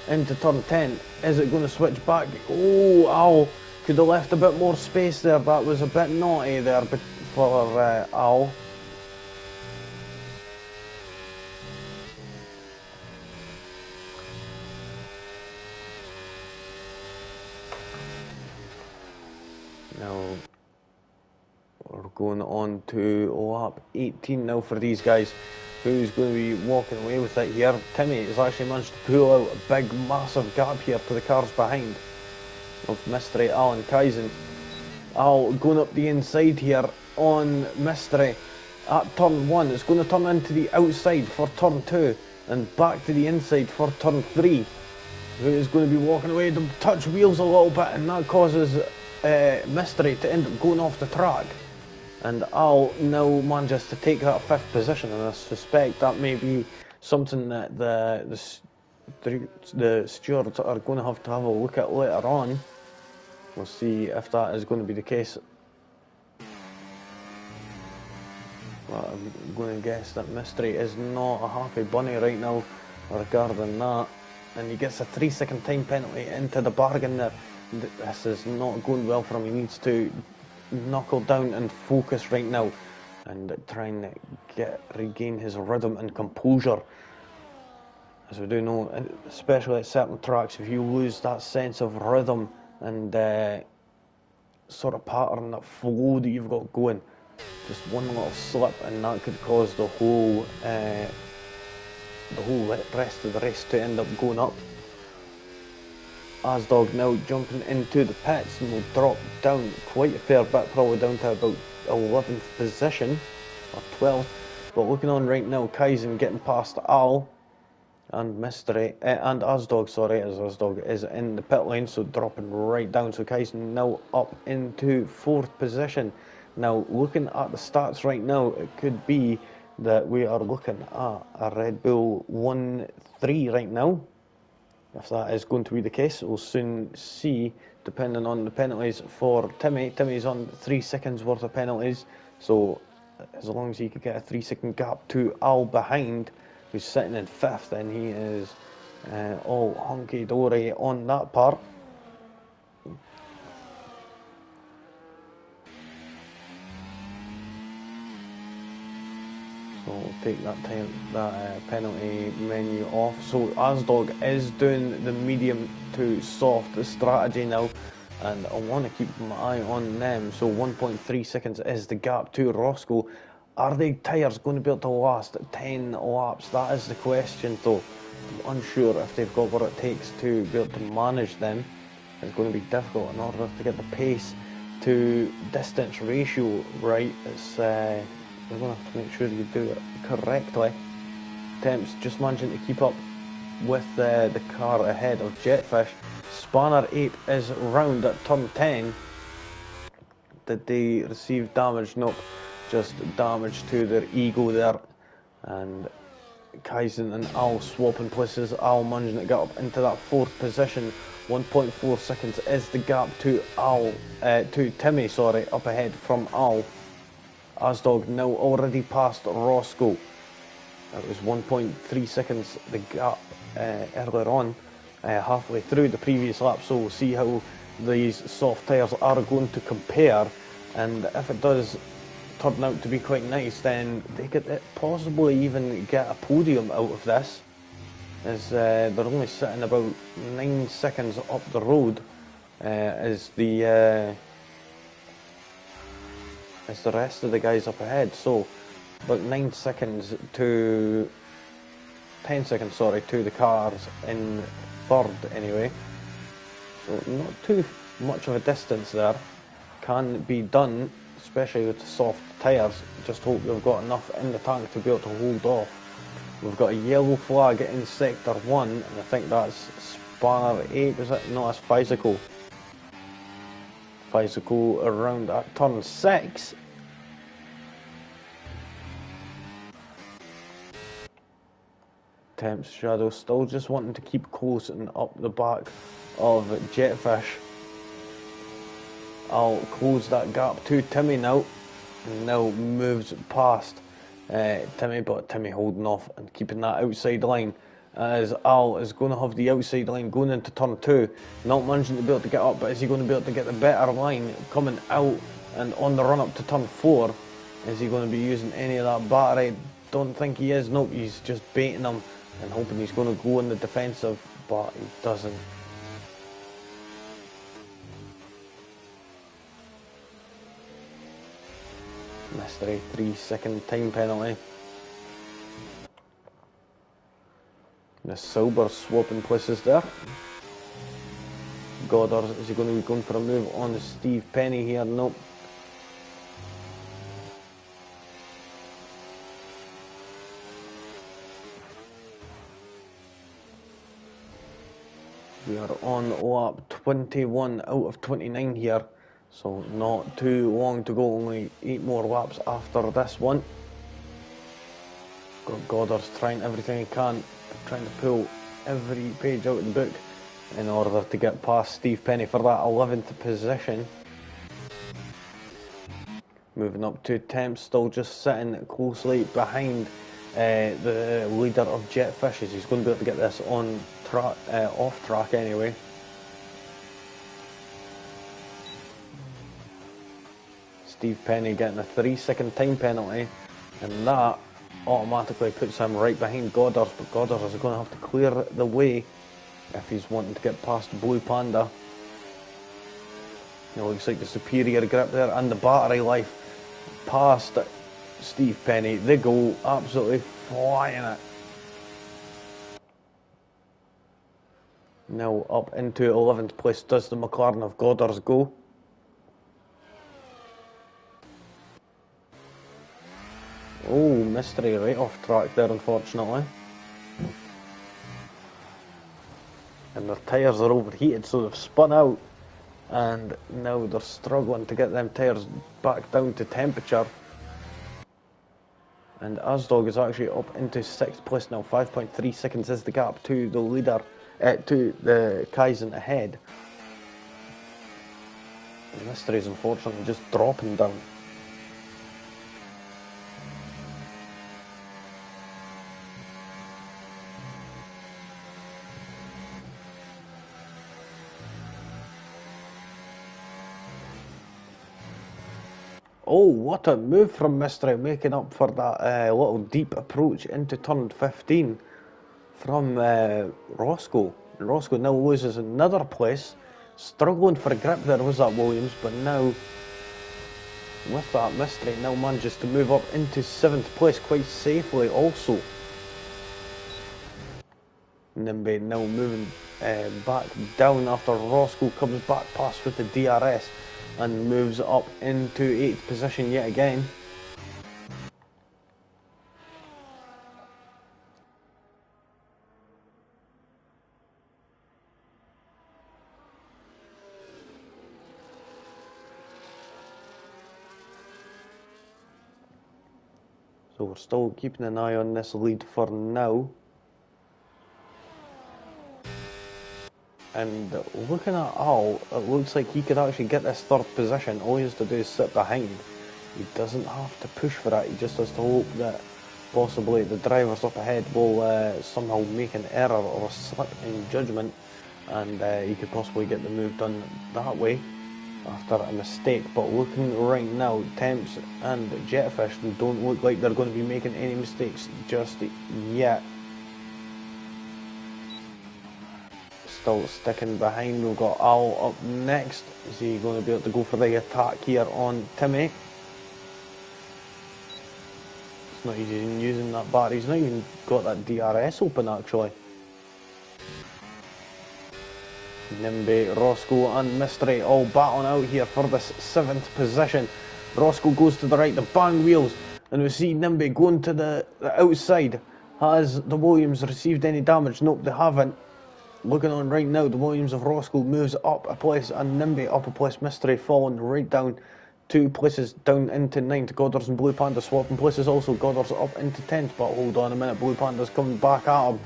into turn 10. Is it going to switch back? Oh, Al could have left a bit more space there. That was a bit naughty there for Al. Now we're going on to lap 18 now for these guys. Who's going to be walking away with it here? Timmy has actually managed to pull out a big, massive gap here to the cars behind of Mystery, Al and Kaizen. Al going up the inside here on Mystery at turn 1. It's going to turn into the outside for turn 2 and back to the inside for turn 3. Who is going to be walking away to touch wheels a little bit, and that causes Mystery to end up going off the track. And Al now manages to take that 5th position, and I suspect that may be something that the stewards are going to have a look at later on. We'll see if that is going to be the case. But I'm going to guess that Mystery is not a happy bunny right now regarding that. And he gets a 3-second time penalty into the bargain there. This is not going well for him. He needs to knuckle down and focus right now and try and regain his rhythm and composure. As we do know, especially at certain tracks, if you lose that sense of rhythm and sort of pattern, that flow that you've got going, just one little slip and that could cause the whole rest of the race to end up going up. Asdog now jumping into the pits and will drop down quite a fair bit, probably down to about 11th position or 12th. But looking on right now, Kaizen getting past Al and Mystery and Asdog, sorry, as Asdog is in the pit lane, so dropping right down. So Kaizen now up into 4th position. Now looking at the stats right now, it could be that we are looking at a Red Bull 1-3 right now. If that is going to be the case, we'll soon see, depending on the penalties for Timmy. Timmy's on 3 seconds worth of penalties, so as long as he could get a 3-second gap to Al behind, who's sitting in 5th, then he is all hunky-dory on that part. So we'll take that penalty menu off. So Asdog is doing the medium to soft strategy now, and I want to keep my eye on them. So 1.3 seconds is the gap to Roscoe. Are the tyres going to be able to last 10 laps? That is the question though. I'm unsure if they've got what it takes to be able to manage them. It's going to be difficult in order to get the pace to distance ratio right. It's you're going to have to make sure you do it correctly. Temps just managing to keep up with the car ahead of Jetfish. Spanner 8 is round at turn 10. Did they receive damage? Nope, just damage to their ego there. And Kaizen and Al swapping places. Al managing to get up into that 4th position. 1.4 seconds is the gap to Timmy, sorry, up ahead from Al. Asdog now already past Roscoe. That was 1.3 seconds the gap earlier on, halfway through the previous lap. So we'll see how these soft tyres are going to compare, and if it does turn out to be quite nice, then they could possibly even get a podium out of this, as they're only sitting about 9 seconds up the road as the rest of the guys up ahead. So about 10 seconds to the cars in 3rd anyway. So not too much of a distance there. Can be done, especially with the soft tyres. Just hope they've got enough in the tank to be able to hold off. We've got a yellow flag in sector 1, and I think that's Spanner 8, is it? No, that's Physical. Physical around at turn 6. Temps Shadow still just wanting to keep close and up the back of Jetfish. I'll close that gap to Timmy now. And now moves past Timmy, but Timmy holding off and keeping that outside line, as Al is going to have the outside line going into turn 2. Not managing to be able to get up, but is he going to be able to get the better line coming out and on the run up to turn 4? Is he going to be using any of that battery? Don't think he is. Nope, he's just baiting him and hoping he's going to go in the defensive, but he doesn't. Mystery 3-second time penalty. The Sauber swapping places there. Goddard, is he going to be going for a move on Steve Penny here? Nope. We are on lap 21 out of 29 here, so not too long to go, only 8 more laps after this one. Goddard's trying everything he can, trying to pull every page out of the book in order to get past Steve Penny for that 11th position. Moving up to 10th, still just sitting closely behind the leader of Jetfish. He's going to be able to get this on track, off track anyway. Steve Penny getting a 3-second time penalty, and that automatically puts him right behind Goddard, but Goddard is going to have to clear the way if he's wanting to get past Blue Panda. It looks like the superior grip there and the battery life past Steve Penny. They go absolutely flying it. Now up into 11th place does the McLaren of Goddard's go. Oh, mystery right off track there, unfortunately. And their tyres are overheated, so they've spun out. And now they're struggling to get them tyres back down to temperature. And Asdog is actually up into 6th place now. 5.3 seconds is the gap to the leader, to the Kaizen ahead. And Mystery is unfortunately just dropping down. Oh, what a move from Mystery, making up for that little deep approach into turn 15 from Roscoe. Roscoe now loses another place, struggling for a grip there was that Williams, but now with that Mystery now manages to move up into 7th place quite safely also. Nimbe now moving back down after Roscoe comes back past with the DRS and moves up into 8th position yet again. So we're still keeping an eye on this lead for now. And looking at Al, it looks like he could actually get this 3rd position. All he has to do is sit behind. He doesn't have to push for it. He just has to hope that possibly the drivers up ahead will somehow make an error or a slip in judgment, and he could possibly get the move done that way after a mistake. But looking right now, Temps and Jetfish don't look like they're going to be making any mistakes just yet. Still sticking behind. We've got Al up next. Is he going to be able to go for the attack here on Timmy? It's not even using that bar. He's not even got that DRS open actually. Nimbe, Roscoe and Mystery all battling out here for this 7th position. Roscoe goes to the right, the bang wheels, and we see Nimbe going to the outside. Has the Williams received any damage? Nope, they haven't. Looking on right now, the Williams of Roscoe moves up a place and Nimbe up a place. Mystery falling right down 2 places down into 9th. Goddard's and Blue Panda swapping places also. Goddard's up into 10th, but hold on a minute, Blue Panda's coming back at him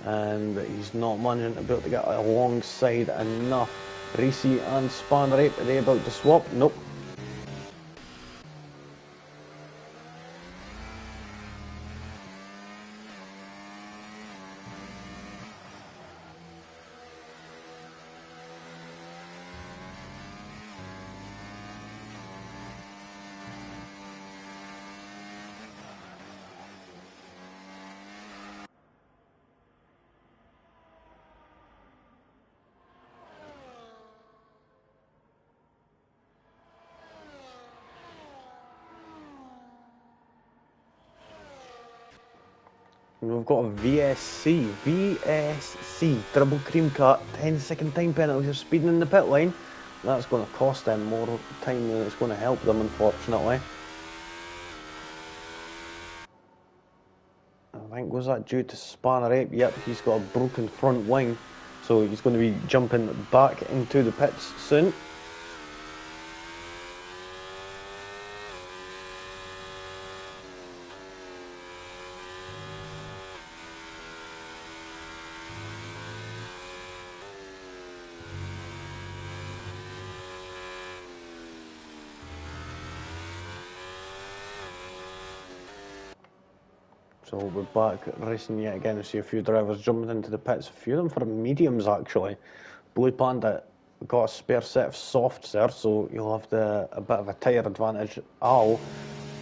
and he's not managing to be able to get alongside enough. Reese and Spanrape, are they about to swap? Nope. And we've got a VSC, triple cream cut, 10-second time penalty for speeding in the pit lane. That's going to cost them more time than it's going to help them, unfortunately. I think, was that due to Spanner Ape? Yep, he's got a broken front wing, so he's going to be jumping back into the pits soon. So we're back racing yet again. We see a few drivers jumping into the pits, a few of them for mediums actually. Blue Panda got a spare set of softs there, so you'll have a bit of a tyre advantage. Al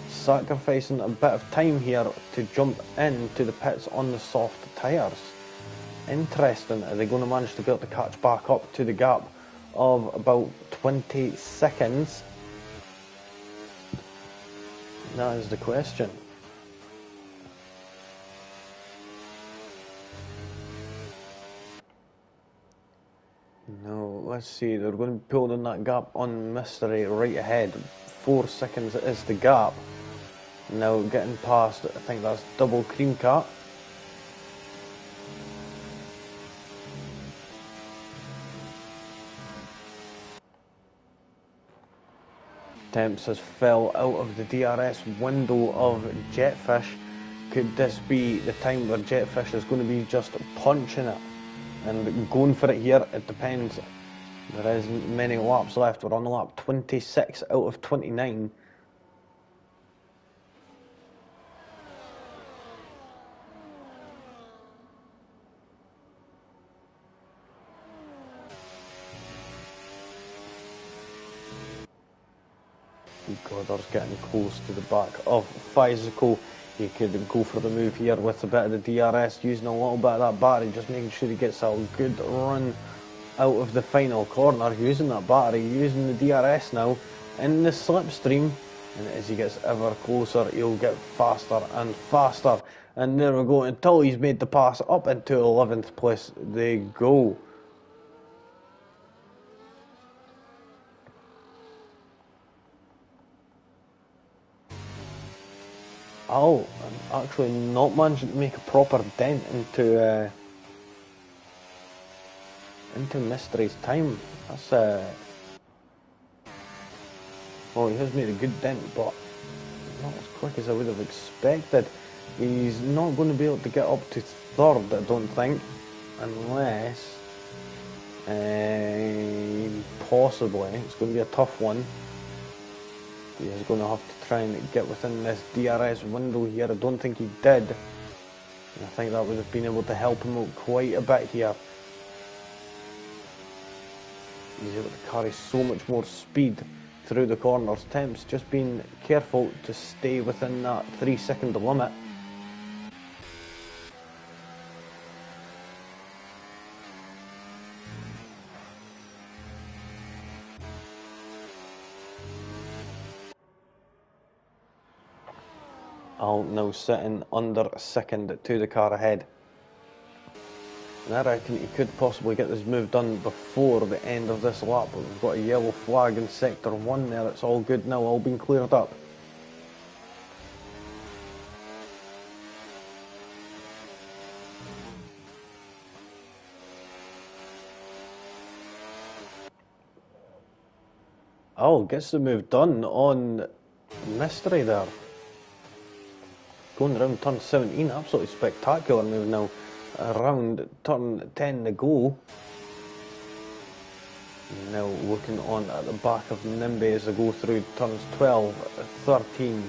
sacrificing a bit of time here to jump into the pits on the soft tyres. Interesting, are they going to manage to be able to catch back up to the gap of about 20 seconds? That is the question. No, let's see, they're going to be pulling that gap on Mystery right ahead. 4 seconds is the gap. Now getting past, I think that's double cream cat. Temps has fell out of the DRS window of Jetfish. Could this be the time where Jetfish is going to be just punching it and going for it here? It depends. There isn't many laps left. We're on lap 26 out of 29. Goddard's getting close to the back of Physical. He could go for the move here with a bit of the DRS, using a little bit of that battery, just making sure he gets a good run out of the final corner, using that battery, using the DRS now in the slipstream. And as he gets ever closer, he'll get faster and faster. And there we go, until he's made the pass up into 11th place they go. Oh, I'm actually not managing to make a proper dent into Mystery's time. That's well, he has made a good dent, but not as quick as I would have expected. He's not going to be able to get up to third, I don't think, unless possibly it's going to be a tough one. He is going to have to try and get within this DRS window here. I don't think he did. And I think that would have been able to help him out quite a bit here. He's able to carry so much more speed through the corners. Temps just being careful to stay within that 3-second limit. Al now sitting under second to the car ahead. And I reckon he could possibly get this move done before the end of this lap. But we've got a yellow flag in sector 1 there. It's all good now, all been cleared up. Oh, gets the move done on Mystery there. Going around turn 17, absolutely spectacular move now. Around turn 10 to go. Now looking on at the back of Nimby as they go through turns 12, 13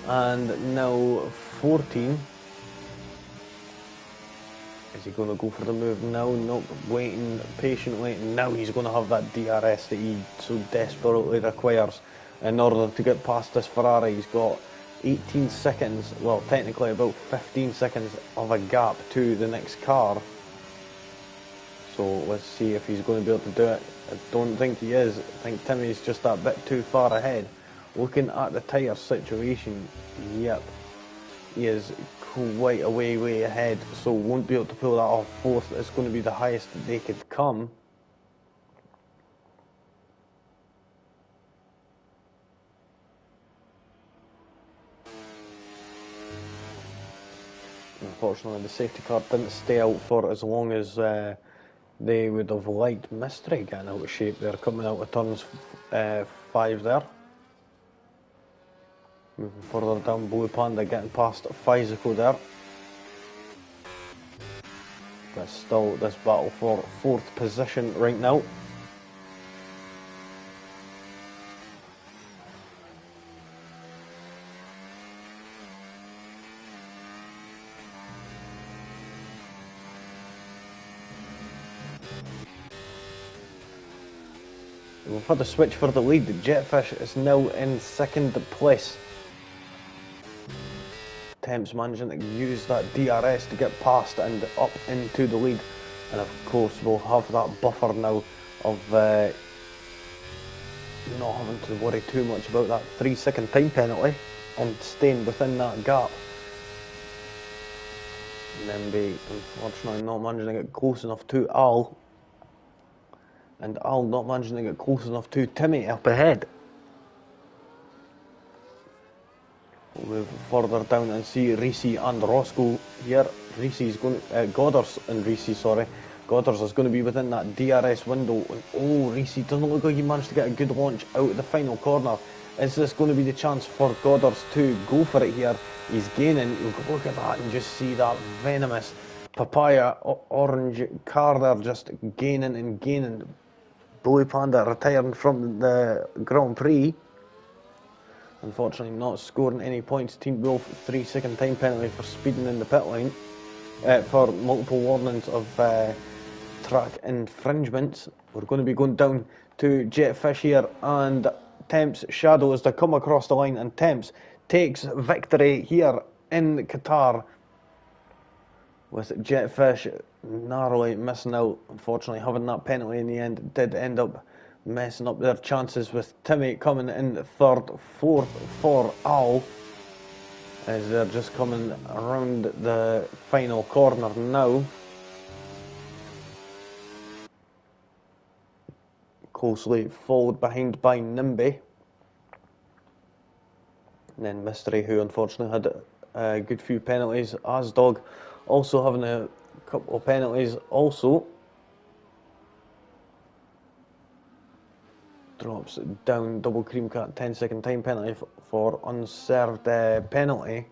and now 14. Is he going to go for the move now? Nope, waiting, patient waiting. Now he's going to have that DRS that he so desperately requires in order to get past this Ferrari. He's got 18 seconds, well technically about 15 seconds of a gap to the next car. So let's see if he's going to be able to do it. I don't think he is. I think Timmy's just that bit too far ahead. Looking at the tyre situation, yep, he is quite a way ahead, so won't be able to pull that off. Fourth is going to be the highest that they could come. Unfortunately, the safety car didn't stay out for as long as they would have liked. Mystery getting out of shape there, coming out of turns 5 there. Moving further down, Blue Panda getting past Physical there. But still this battle for 4th position right now. We've had a switch for the lead. Jetfish is now in second place. Temps managing to use that DRS to get past and up into the lead. And of course we'll have that buffer now of not having to worry too much about that 3-second time penalty and staying within that gap. Nimby unfortunately not managing to get close enough to Al. And Al not managing to get close enough to Timmy up ahead. We'll move further down and see Reese and Roscoe here. Reese's going, Goddard and Reese, sorry. Goddard is going to be within that DRS window. And oh, Reese doesn't look like he managed to get a good launch out of the final corner. Is this going to be the chance for Goddard to go for it here? He's gaining. Look at that and just see that venomous papaya orange car there just gaining and gaining. Blue Panda retiring from the Grand Prix. Unfortunately not scoring any points. Teen Wolf 3-second time penalty for speeding in the pit lane. For multiple warnings of track infringements. We're going to be going down to Jetfish here, and Temps Shadow as they come across the line, and Temps takes victory here in Qatar, with Jetfish narrowly missing out. Unfortunately, having that penalty in the end did end up messing up their chances, with Timmy coming in third, fourth for Al, as they're just coming around the final corner now. Closely followed behind by Nimby. And then Mystery, who unfortunately had a good few penalties. Asdog also having a couple of penalties also. Drops down. Double Cream Cat 10-second time penalty for unserved penalty.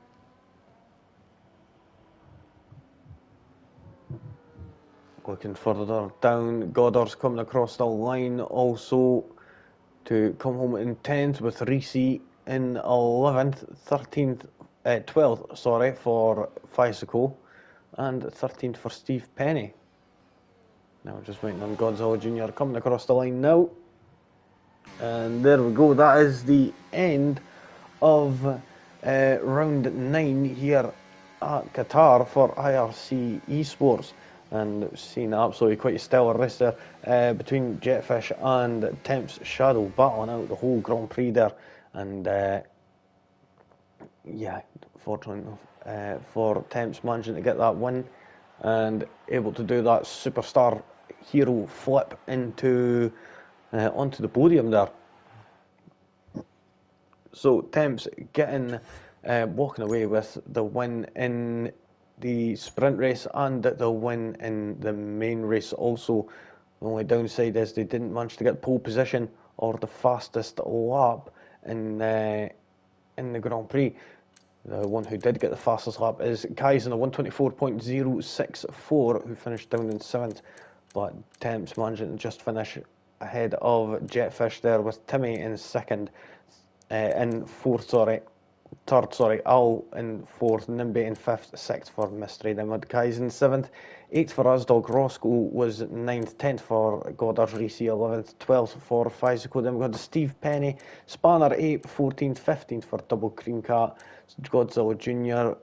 Looking further down, Goddard's coming across the line also to come home in 10th, with Reese in 11th, 13th, 12th, sorry, for Fiseco, and 13th for Steve Penny. Now we're just waiting on Godzilla Jr. coming across the line now. And there we go, that is the end of round 9 here at Qatar for IRC eSports. And seen absolutely quite a stellar race there between Jetfish and Temps Shadow, battling out the whole Grand Prix there. And yeah, fortunately for Temps managing to get that win and able to do that superstar hero flip into onto the podium there. So Temps getting walking away with the win in the sprint race and the win in the main race also. The only downside is they didn't manage to get pole position or the fastest lap in the Grand Prix. The one who did get the fastest lap is Kaizen, a 124.064, who finished down in 7th, but Temps managing to just finish ahead of Jetfish there, with Timmy in 2nd, in 4th, sorry. 3rd, sorry, Al in 4th, Nimby in 5th, 6th for Mystery, then with Kaizen 7th, 8th for Asdog, Roscoe was 9th, 10th for Goddard, Reese 11th, 12th for Fiseco, then we got Steve Penny, Spanner 8th, 14th, 15th for Double Cream Cat, Godzilla Jr.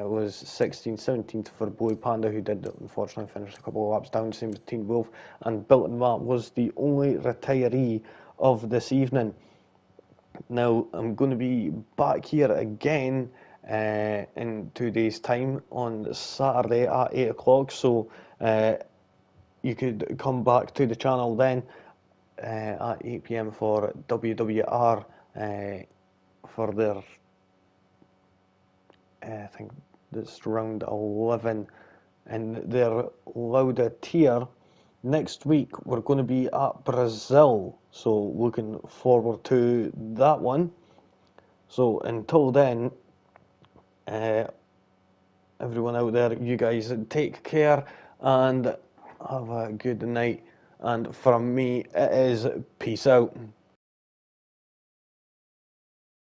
Was 16th, 17th for Blue Panda, who did unfortunately finish a couple of laps down, same with Teen Wolf, and Built and Matt was the only retiree of this evening. Now, I'm going to be back here again in 2 days' time on Saturday at 8 o'clock, so you could come back to the channel then at 8 PM for WWR for their, I think it's round 11 in their Lauda tier. Next week we're going to be at Brazil, so looking forward to that one. So until then, everyone out there, you guys take care and have a good night, and from me it is peace out.